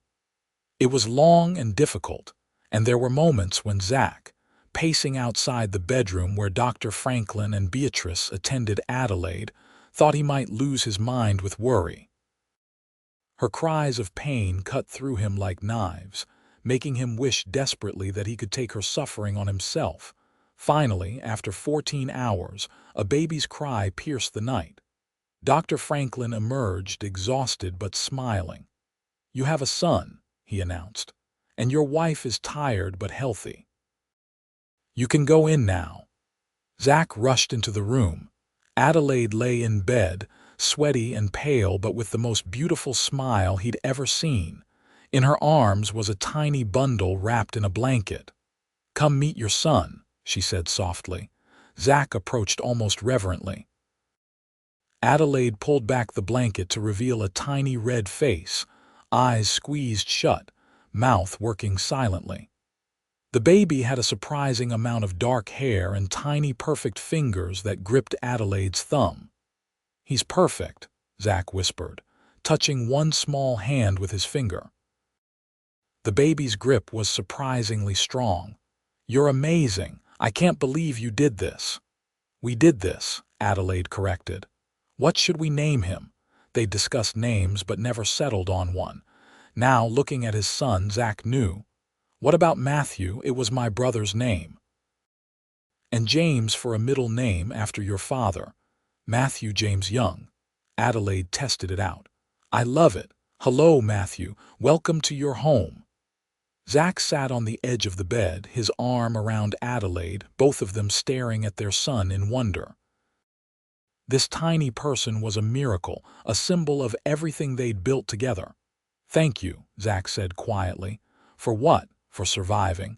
It was long and difficult, and there were moments when Zach, pacing outside the bedroom where Dr. Franklin and Beatrice attended Adelaide, thought he might lose his mind with worry. Her cries of pain cut through him like knives, making him wish desperately that he could take her suffering on himself. Finally, after 14 hours, a baby's cry pierced the night. Dr. Franklin emerged, exhausted but smiling. "You have a son," he announced, "and your wife is tired but healthy. You can go in now." Zach rushed into the room. Adelaide lay in bed, sweaty and pale but with the most beautiful smile he'd ever seen. In her arms was a tiny bundle wrapped in a blanket. "Come meet your son," she said softly. Zach approached almost reverently. Adelaide pulled back the blanket to reveal a tiny red face, eyes squeezed shut, mouth working silently. The baby had a surprising amount of dark hair and tiny perfect fingers that gripped Adelaide's thumb. "He's perfect," Zach whispered, touching one small hand with his finger. The baby's grip was surprisingly strong. "You're amazing. I can't believe you did this." "We did this," Adelaide corrected. "What should we name him?" They discussed names but never settled on one. Now, looking at his son, Zach knew. "What about Matthew? It was my brother's name." "And James for a middle name after your father. Matthew James Young." Adelaide tested it out. "I love it. Hello, Matthew. Welcome to your home." Zach sat on the edge of the bed, his arm around Adelaide, both of them staring at their son in wonder. This tiny person was a miracle, a symbol of everything they'd built together. "Thank you," Zach said quietly. "For what?" "For surviving.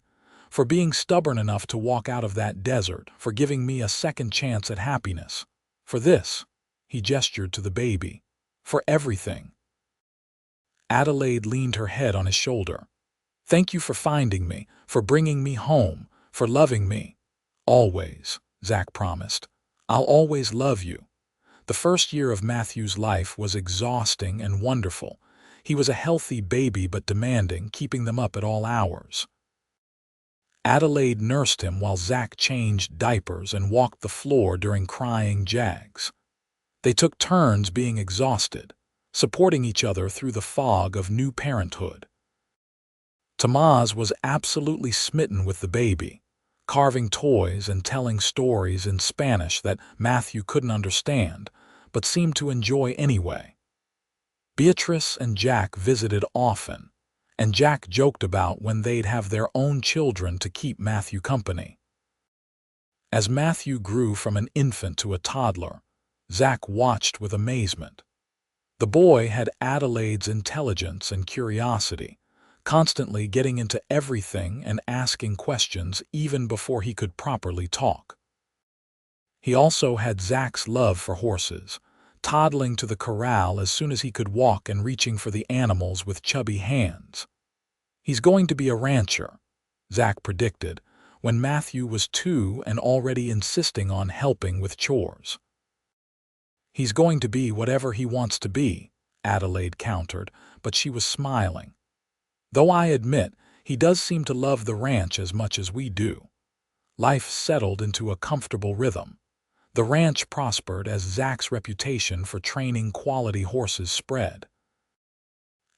For being stubborn enough to walk out of that desert, for giving me a second chance at happiness. For this," he gestured to the baby. "For everything." Adelaide leaned her head on his shoulder. "Thank you for finding me, for bringing me home, for loving me." "Always," Zach promised. "I'll always love you." The first year of Matthew's life was exhausting and wonderful. He was a healthy baby but demanding, keeping them up at all hours. Adelaide nursed him while Zach changed diapers and walked the floor during crying jags. They took turns being exhausted, supporting each other through the fog of new parenthood. Tamaz was absolutely smitten with the baby, carving toys and telling stories in Spanish that Matthew couldn't understand, but seemed to enjoy anyway. Beatrice and Jack visited often, and Jack joked about when they'd have their own children to keep Matthew company. As Matthew grew from an infant to a toddler, Zach watched with amazement. The boy had Adelaide's intelligence and curiosity, constantly getting into everything and asking questions even before he could properly talk. He also had Zach's love for horses, toddling to the corral as soon as he could walk and reaching for the animals with chubby hands. "He's going to be a rancher," Zach predicted, when Matthew was 2 and already insisting on helping with chores. "He's going to be whatever he wants to be," Adelaide countered, but she was smiling. "Though I admit, he does seem to love the ranch as much as we do." Life settled into a comfortable rhythm. The ranch prospered as Zach's reputation for training quality horses spread.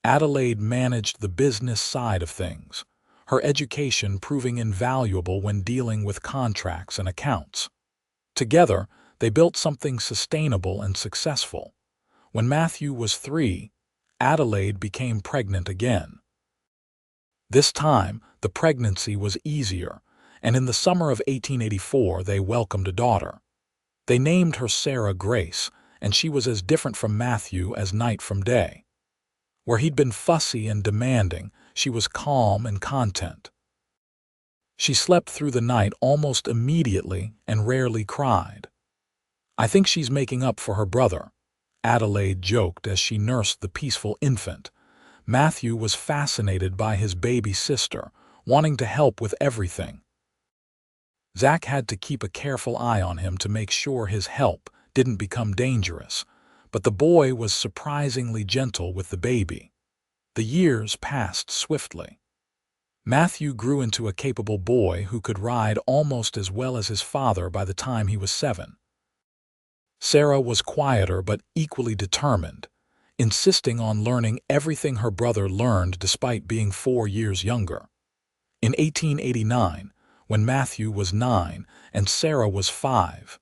Adelaide managed the business side of things, her education proving invaluable when dealing with contracts and accounts. Together, they built something sustainable and successful. When Matthew was 3, Adelaide became pregnant again. This time, the pregnancy was easier, and in the summer of 1884 they welcomed a daughter. They named her Sarah Grace, and she was as different from Matthew as night from day. Where he'd been fussy and demanding, she was calm and content. She slept through the night almost immediately and rarely cried. "I think she's making up for her brother," Adelaide joked as she nursed the peaceful infant. Matthew was fascinated by his baby sister, wanting to help with everything. Zach had to keep a careful eye on him to make sure his help didn't become dangerous, but the boy was surprisingly gentle with the baby. The years passed swiftly. Matthew grew into a capable boy who could ride almost as well as his father by the time he was 7. Sarah was quieter but equally determined, insisting on learning everything her brother learned despite being 4 years younger. In 1889, when Matthew was 9 and Sarah was 5,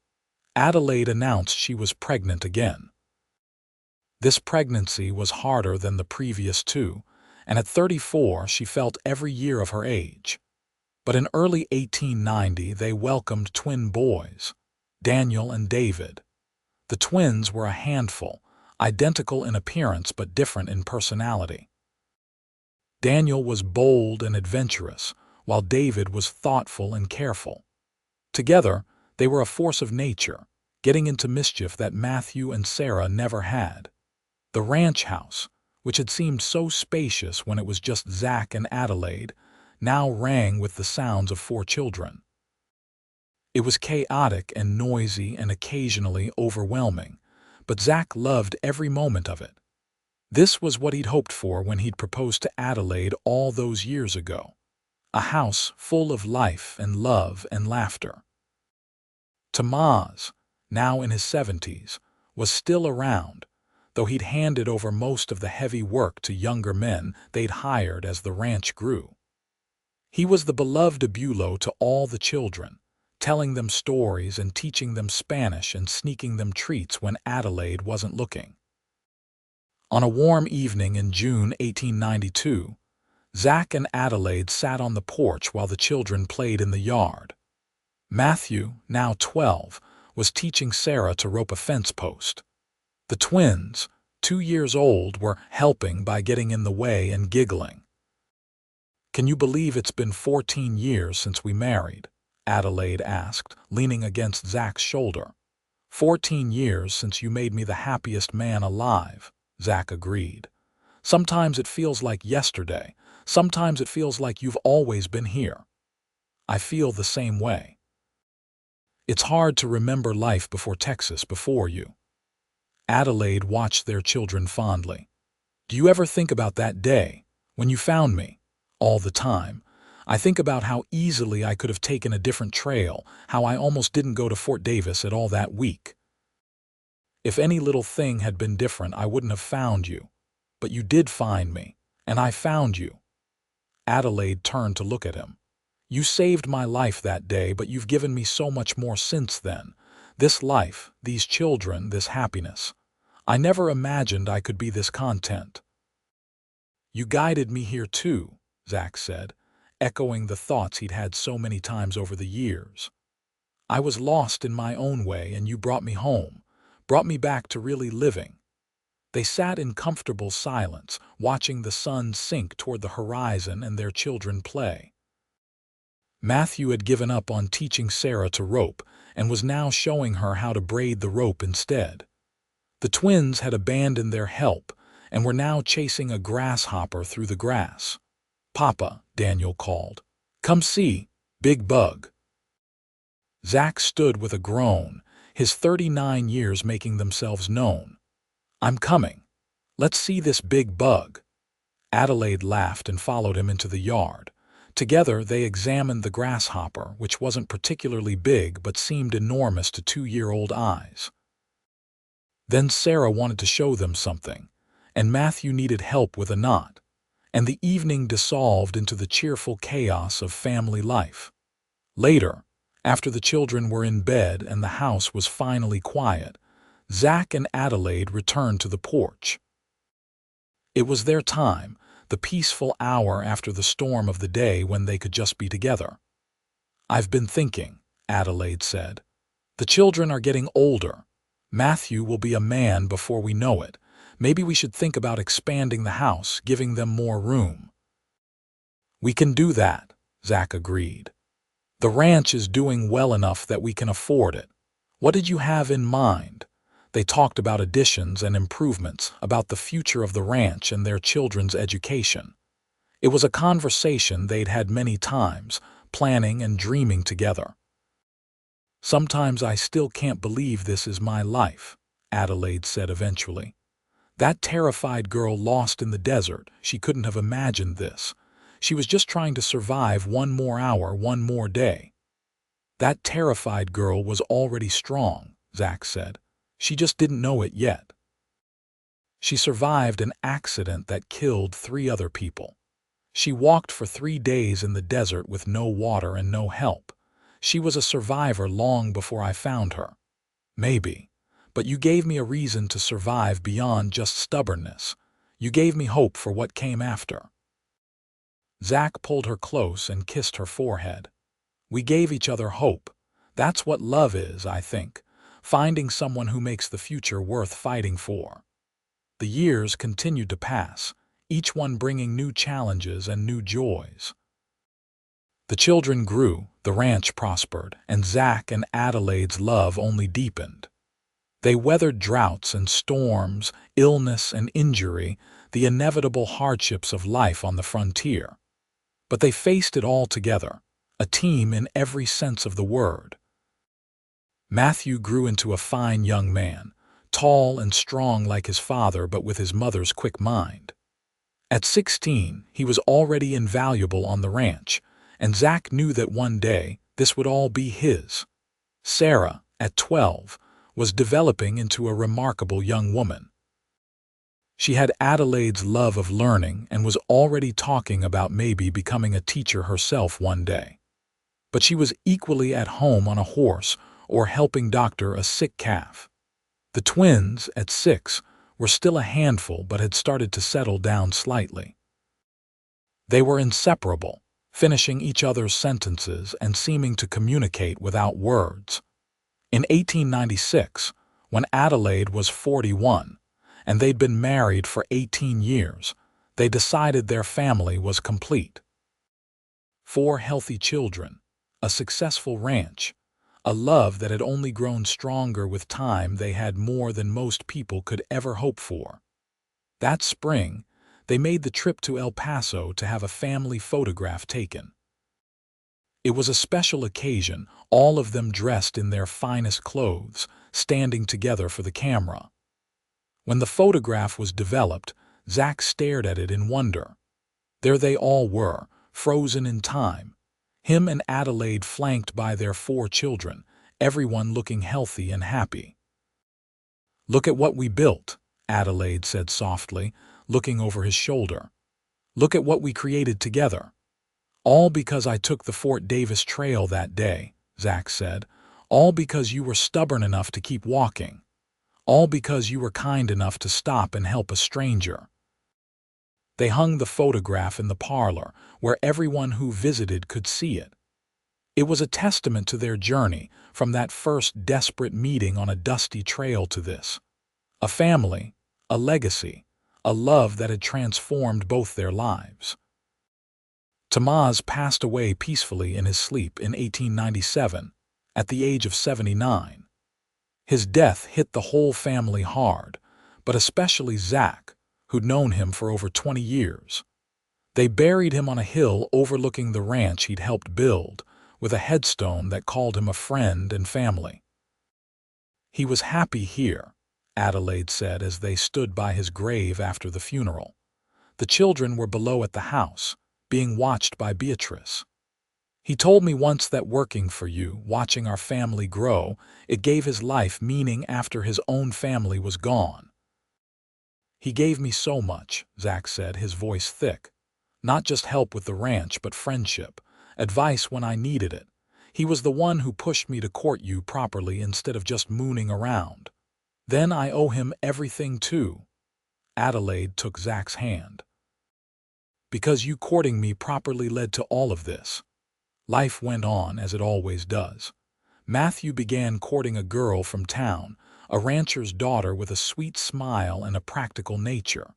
Adelaide announced she was pregnant again. This pregnancy was harder than the previous 2, and at 34 she felt every year of her age. But in early 1890 they welcomed twin boys, Daniel and David. The twins were a handful, identical in appearance but different in personality. Daniel was bold and adventurous, while David was thoughtful and careful. Together, they were a force of nature, getting into mischief that Matthew and Sarah never had. The ranch house, which had seemed so spacious when it was just Zach and Adelaide, now rang with the sounds of 4 children. It was chaotic and noisy and occasionally overwhelming, but Zach loved every moment of it. This was what he'd hoped for when he'd proposed to Adelaide all those years ago. A house full of life and love and laughter. Tomas, now in his 70s, was still around, though he'd handed over most of the heavy work to younger men they'd hired as the ranch grew. He was the beloved abuelo to all the children, telling them stories and teaching them Spanish and sneaking them treats when Adelaide wasn't looking. On a warm evening in June 1892, Zach and Adelaide sat on the porch while the children played in the yard. Matthew, now 12, was teaching Sarah to rope a fence post. The twins, 2 years old, were helping by getting in the way and giggling. "Can you believe it's been 14 years since we married?" Adelaide asked, leaning against Zach's shoulder. 14 years since you made me the happiest man alive," Zach agreed. "Sometimes it feels like yesterday. Sometimes it feels like you've always been here." "I feel the same way. It's hard to remember life before Texas before you." Adelaide watched their children fondly. "Do you ever think about that day, when you found me?" "All the time. I think about how easily I could have taken a different trail, how I almost didn't go to Fort Davis at all that week. If any little thing had been different, I wouldn't have found you. But you did find me, and I found you." Adelaide turned to look at him. "You saved my life that day, but you've given me so much more since then. This life, these children, this happiness. I never imagined I could be this content." "You guided me here too," Zach said, echoing the thoughts he'd had so many times over the years. "I was lost in my own way, and you brought me home, brought me back to really living." They sat in comfortable silence, watching the sun sink toward the horizon and their children play. Matthew had given up on teaching Sarah to rope and was now showing her how to braid the rope instead. The twins had abandoned their help and were now chasing a grasshopper through the grass. "Papa," Daniel called. "Come see, big bug." Zach stood with a groan, his 39 years making themselves known. "I'm coming. Let's see this big bug." Adelaide laughed and followed him into the yard. Together they examined the grasshopper, which wasn't particularly big but seemed enormous to 2-year-old eyes. Then Sarah wanted to show them something, and Matthew needed help with a knot, and the evening dissolved into the cheerful chaos of family life. Later, after the children were in bed and the house was finally quiet, Zach and Adelaide returned to the porch. It was their time, the peaceful hour after the storm of the day when they could just be together. "I've been thinking," Adelaide said. "The children are getting older. Matthew will be a man before we know it. Maybe we should think about expanding the house, giving them more room." "We can do that," Zach agreed. The ranch is doing well enough that we can afford it. What did you have in mind? They talked about additions and improvements, about the future of the ranch and their children's education. It was a conversation they'd had many times, planning and dreaming together. Sometimes I still can't believe this is my life, Adelaide said eventually. That terrified girl lost in the desert, she couldn't have imagined this. She was just trying to survive one more hour, one more day. That terrified girl was already strong, Zach said. She just didn't know it yet. She survived an accident that killed 3 other people. She walked for 3 days in the desert with no water and no help. She was a survivor long before I found her. Maybe. But you gave me a reason to survive beyond just stubbornness. You gave me hope for what came after. Zach pulled her close and kissed her forehead. We gave each other hope. That's what love is, I think. Finding someone who makes the future worth fighting for. The years continued to pass, each one bringing new challenges and new joys. The children grew, the ranch prospered, and Zach and Adelaide's love only deepened. They weathered droughts and storms, illness and injury, the inevitable hardships of life on the frontier. But they faced it all together, a team in every sense of the word. Matthew grew into a fine young man, tall and strong like his father but with his mother's quick mind. At 16, he was already invaluable on the ranch, and Zach knew that one day this would all be his. Sarah, at 12, was developing into a remarkable young woman. She had Adelaide's love of learning and was already talking about maybe becoming a teacher herself one day. But she was equally at home on a horse or helping doctor a sick calf. The twins, at 6, were still a handful but had started to settle down slightly. They were inseparable, finishing each other's sentences and seeming to communicate without words. In 1896, when Adelaide was 41, and they'd been married for 18 years, they decided their family was complete. 4 healthy children, a successful ranch, a love that had only grown stronger with time. They had more than most people could ever hope for. That spring, they made the trip to El Paso to have a family photograph taken. It was a special occasion, all of them dressed in their finest clothes, standing together for the camera. When the photograph was developed, Zach stared at it in wonder. There they all were, frozen in time. Him and Adelaide flanked by their 4 children, everyone looking healthy and happy. "Look at what we built," Adelaide said softly, looking over his shoulder. "Look at what we created together." "All because I took the Fort Davis Trail that day," Zach said. "All because you were stubborn enough to keep walking. All because you were kind enough to stop and help a stranger." They hung the photograph in the parlor, where everyone who visited could see it. It was a testament to their journey, from that first desperate meeting on a dusty trail to this. A family, a legacy, a love that had transformed both their lives. Tamaz passed away peacefully in his sleep in 1897, at the age of 79. His death hit the whole family hard, but especially Zach, who'd known him for over 20 years. They buried him on a hill overlooking the ranch he'd helped build, with a headstone that called him a friend and family. "He was happy here," Adelaide said as they stood by his grave after the funeral. "The children were below at the house, being watched by Beatrice. He told me once that working for you, watching our family grow, it gave his life meaning after his own family was gone." "He gave me so much," Zach said, his voice thick. "Not just help with the ranch, but friendship, advice when I needed it. He was the one who pushed me to court you properly instead of just mooning around. Then I owe him everything too." Adelaide took Zach's hand. "Because you courting me properly led to all of this." Life went on as it always does. Matthew began courting a girl from town, a rancher's daughter with a sweet smile and a practical nature.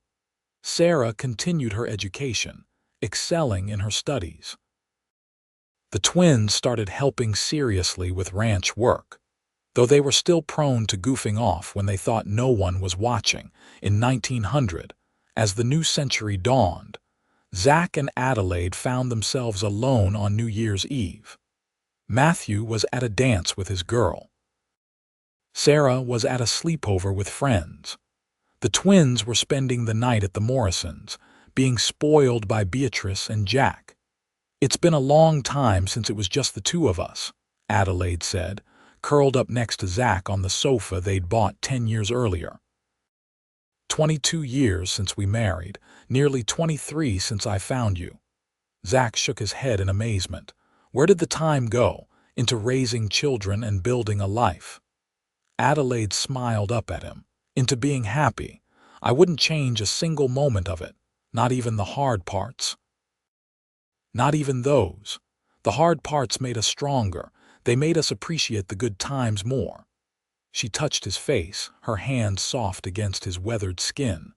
Sarah continued her education, excelling in her studies. The twins started helping seriously with ranch work, though they were still prone to goofing off when they thought no one was watching. In 1900, as the new century dawned, Zach and Adelaide found themselves alone on New Year's Eve. Matthew was at a dance with his girl. Sarah was at a sleepover with friends. The twins were spending the night at the Morrisons, being spoiled by Beatrice and Jack. "It's been a long time since it was just the two of us," Adelaide said, curled up next to Zach on the sofa they'd bought 10 years earlier. "22 years since we married, nearly 23 since I found you." Zach shook his head in amazement. Where did the time go? Into raising children and building a life. Adelaide smiled up at him. Into being happy. I wouldn't change a single moment of it, not even the hard parts. Not even those. The hard parts made us stronger. They made us appreciate the good times more. She touched his face, her hand soft against his weathered skin.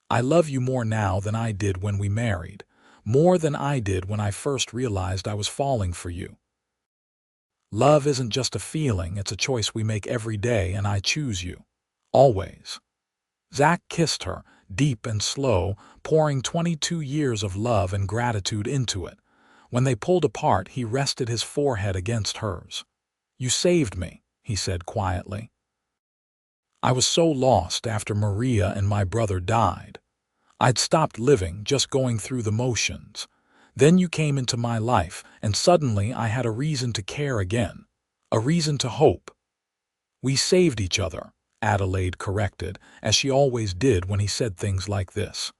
"I love you more now than I did when we married, more than I did when I first realized I was falling for you. Love isn't just a feeling, it's a choice we make every day, and I choose you. Always." Zach kissed her, deep and slow, pouring 22 years of love and gratitude into it. When they pulled apart, he rested his forehead against hers. "You saved me," he said quietly. "I was so lost after Maria and my brother died. I'd stopped living, just going through the motions. Then you came into my life, and suddenly I had a reason to care again, a reason to hope." "We saved each other," Adelaide corrected, as she always did when he said things like this.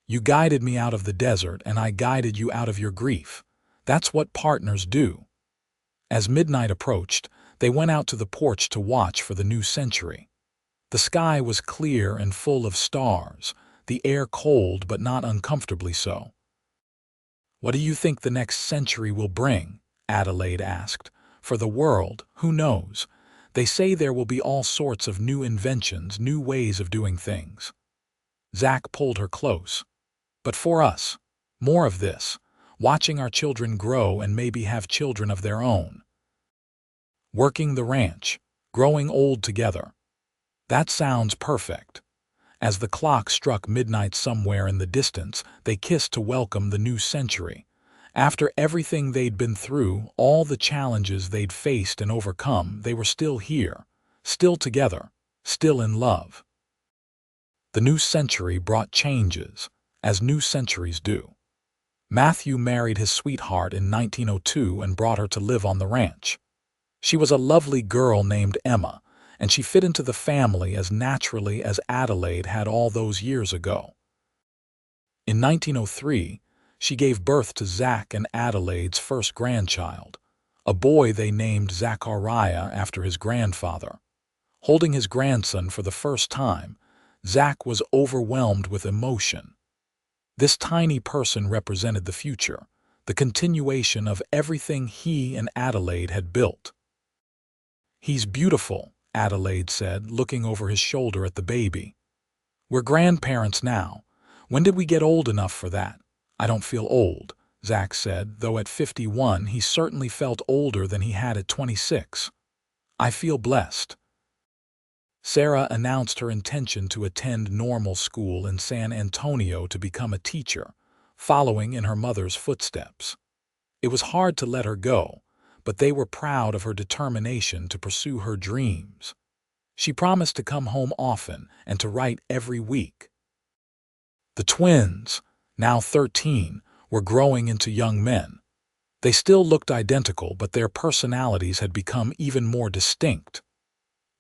"You guided me out of the desert, and I guided you out of your grief. That's what partners do." As midnight approached, they went out to the porch to watch for the new century. The sky was clear and full of stars, the air cold but not uncomfortably so. "What do you think the next century will bring?" Adelaide asked. "For the world, who knows? They say there will be all sorts of new inventions, new ways of doing things." Zach pulled her close. "But for us, more of this, watching our children grow and maybe have children of their own. Working the ranch, growing old together. That sounds perfect." As the clock struck midnight somewhere in the distance, they kissed to welcome the new century. After everything they'd been through, all the challenges they'd faced and overcome, they were still here, still together, still in love. The new century brought changes, as new centuries do. Matthew married his sweetheart in 1902 and brought her to live on the ranch. She was a lovely girl named Emma, and she fit into the family as naturally as Adelaide had all those years ago. In 1903, she gave birth to Zach and Adelaide's first grandchild, a boy they named Zachariah after his grandfather. Holding his grandson for the first time, Zach was overwhelmed with emotion. This tiny person represented the future, the continuation of everything he and Adelaide had built. "He's beautiful," Adelaide said, looking over his shoulder at the baby. "We're grandparents now. When did we get old enough for that?" "I don't feel old," Zach said, though at 51 he certainly felt older than he had at 26. "I feel blessed." Sarah announced her intention to attend normal school in San Antonio to become a teacher, following in her mother's footsteps. It was hard to let her go, but they were proud of her determination to pursue her dreams. She promised to come home often and to write every week. The twins, now 13, were growing into young men. They still looked identical, but their personalities had become even more distinct.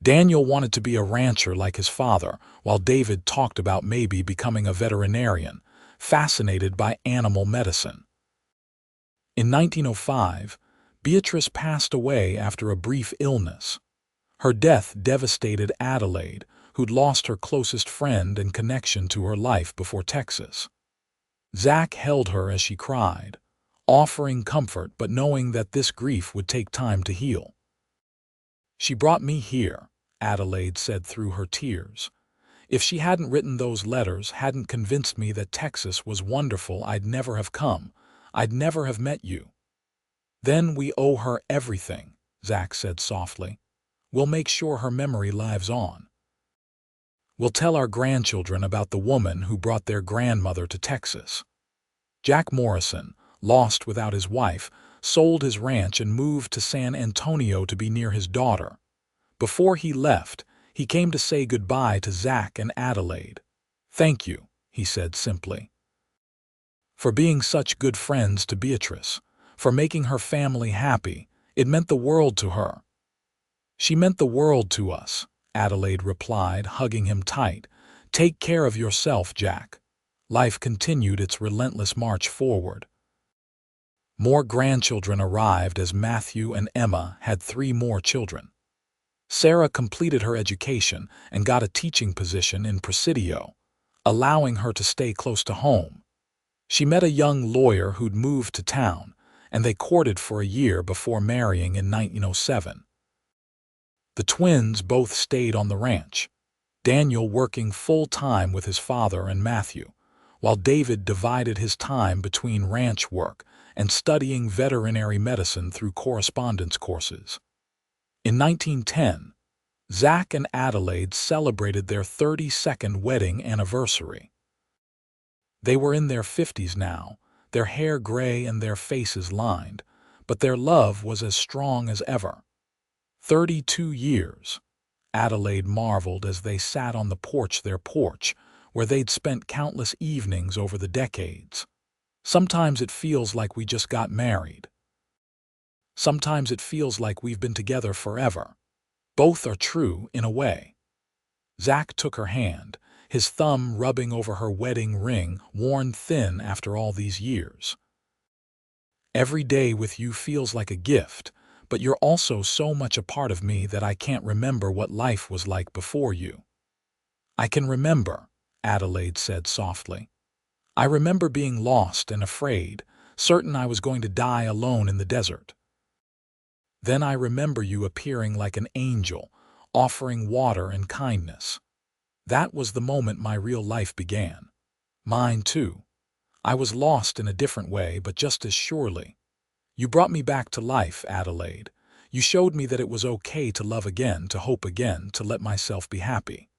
Daniel wanted to be a rancher like his father, while David talked about maybe becoming a veterinarian, fascinated by animal medicine. In 1905, Beatrice passed away after a brief illness. Her death devastated Adelaide, who'd lost her closest friend and connection to her life before Texas. Zach held her as she cried, offering comfort but knowing that this grief would take time to heal. "She brought me here," Adelaide said through her tears. "If she hadn't written those letters, hadn't convinced me that Texas was wonderful, I'd never have come. I'd never have met you." Then we owe her everything, Zach said softly. We'll make sure her memory lives on. We'll tell our grandchildren about the woman who brought their grandmother to Texas. Jack Morrison, lost without his wife, sold his ranch and moved to San Antonio to be near his daughter. Before he left, he came to say goodbye to Zach and Adelaide. "Thank you," he said simply, "for being such good friends to Beatrice, for making her family happy. It meant the world to her." "She meant the world to us," Adelaide replied, hugging him tight. "Take care of yourself, Jack." Life continued its relentless march forward. More grandchildren arrived as Matthew and Emma had 3 more children. Sarah completed her education and got a teaching position in Presidio, allowing her to stay close to home. She met a young lawyer who'd moved to town, and they courted for a year before marrying in 1907. The twins both stayed on the ranch, Daniel working full-time with his father and Matthew, while David divided his time between ranch work and studying veterinary medicine through correspondence courses. In 1910, Zach and Adelaide celebrated their 32nd wedding anniversary. They were in their 50s now, their hair gray and their faces lined, but their love was as strong as ever. 32 years. Adelaide marveled as they sat on their porch, where they'd spent countless evenings over the decades. Sometimes it feels like we just got married. Sometimes it feels like we've been together forever. Both are true in a way. Zach took her hand, his thumb rubbing over her wedding ring, worn thin after all these years. "Every day with you feels like a gift, but you're also so much a part of me that I can't remember what life was like before you." "I can remember," Adelaide said softly. "I remember being lost and afraid, certain I was going to die alone in the desert. Then I remember you appearing like an angel, offering water and kindness. That was the moment my real life began. Mine too. I was lost in a different way, but just as surely. You brought me back to life, Adelaide. You showed me that it was okay to love again, to hope again, to let myself be happy."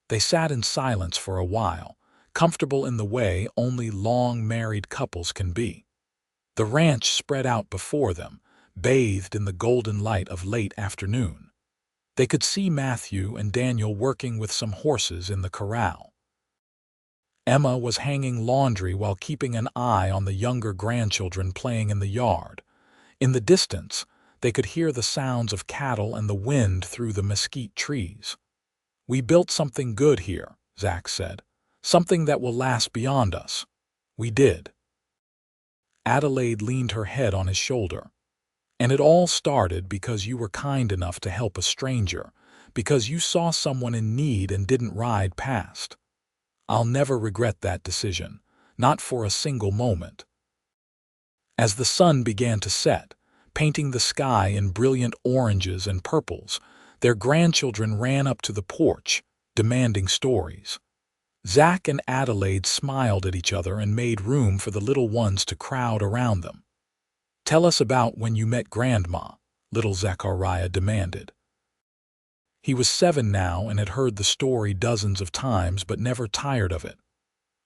They sat in silence for a while, comfortable in the way only long married couples can be. The ranch spread out before them, bathed in the golden light of late afternoon. They could see Matthew and Daniel working with some horses in the corral. Emma was hanging laundry while keeping an eye on the younger grandchildren playing in the yard. In the distance, they could hear the sounds of cattle and the wind through the mesquite trees. "We built something good here," Zach said. "Something that will last beyond us." "We did." Adelaide leaned her head on his shoulder. "And it all started because you were kind enough to help a stranger, because you saw someone in need and didn't ride past. I'll never regret that decision, not for a single moment." As the sun began to set, painting the sky in brilliant oranges and purples, their grandchildren ran up to the porch, demanding stories. Zach and Adelaide smiled at each other and made room for the little ones to crowd around them. "Tell us about when you met Grandma," little Zachariah demanded. He was 7 now and had heard the story dozens of times but never tired of it.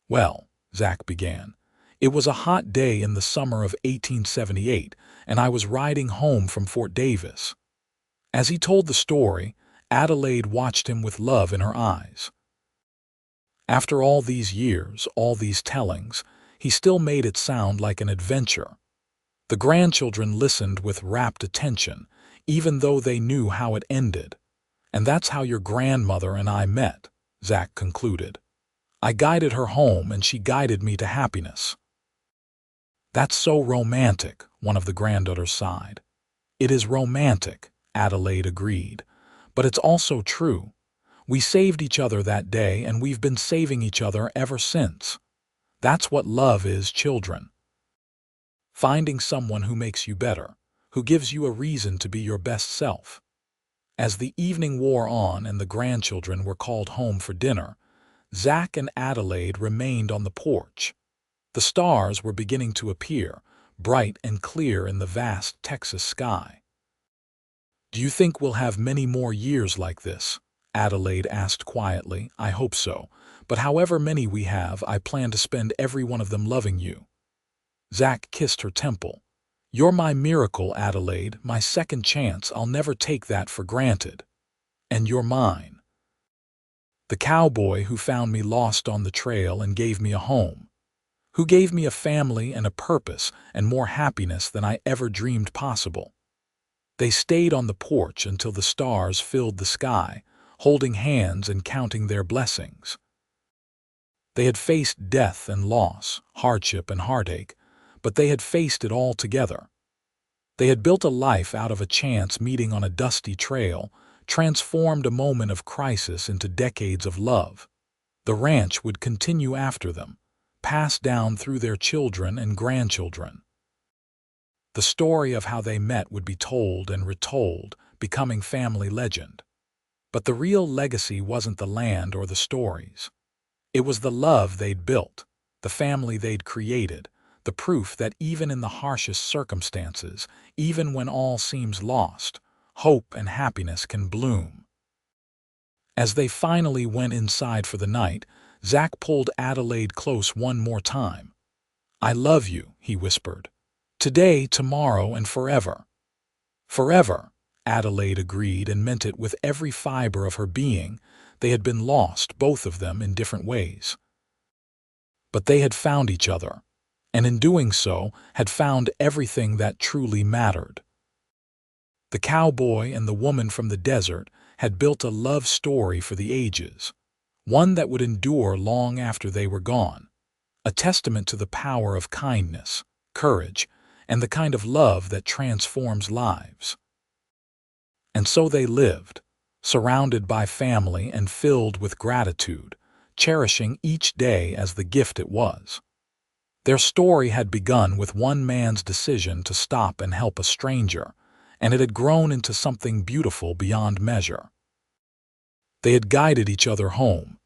"Well," Zach began, "it was a hot day in the summer of 1878, and I was riding home from Fort Davis." As he told the story, Adelaide watched him with love in her eyes. After all these years, all these tellings, he still made it sound like an adventure. The grandchildren listened with rapt attention, even though they knew how it ended. "And that's how your grandmother and I met," Zach concluded. "I guided her home and she guided me to happiness." "That's so romantic," one of the granddaughters sighed. "It is romantic," Adelaide agreed. "But it's also true. We saved each other that day and we've been saving each other ever since. That's what love is, children. Finding someone who makes you better, who gives you a reason to be your best self." As the evening wore on and the grandchildren were called home for dinner, Zach and Adelaide remained on the porch. The stars were beginning to appear, bright and clear in the vast Texas sky. "Do you think we'll have many more years like this?" Adelaide asked quietly. "I hope so, but however many we have, I plan to spend every one of them loving you." Zach kissed her temple. "You're my miracle, Adelaide, my second chance. I'll never take that for granted. And you're mine. The cowboy who found me lost on the trail and gave me a home, who gave me a family and a purpose and more happiness than I ever dreamed possible." They stayed on the porch until the stars filled the sky, holding hands and counting their blessings. They had faced death and loss, hardship and heartache, but they had faced it all together. They had built a life out of a chance meeting on a dusty trail, transformed a moment of crisis into decades of love. The ranch would continue after them, passed down through their children and grandchildren. The story of how they met would be told and retold, becoming family legend. But the real legacy wasn't the land or the stories. It was the love they'd built, the family they'd created, the proof that even in the harshest circumstances, even when all seems lost, hope and happiness can bloom. As they finally went inside for the night, Zach pulled Adelaide close one more time. "I love you," he whispered. "Today, tomorrow, and forever." "Forever," Adelaide agreed and meant it with every fiber of her being. They had been lost, both of them, in different ways. But they had found each other, and in doing so, had found everything that truly mattered. The cowboy and the woman from the desert had built a love story for the ages, one that would endure long after they were gone, a testament to the power of kindness, courage, and the kind of love that transforms lives. And so they lived, surrounded by family and filled with gratitude, cherishing each day as the gift it was. Their story had begun with one man's decision to stop and help a stranger, and it had grown into something beautiful beyond measure. They had guided each other home,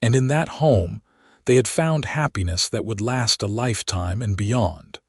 and in that home, they had found happiness that would last a lifetime and beyond.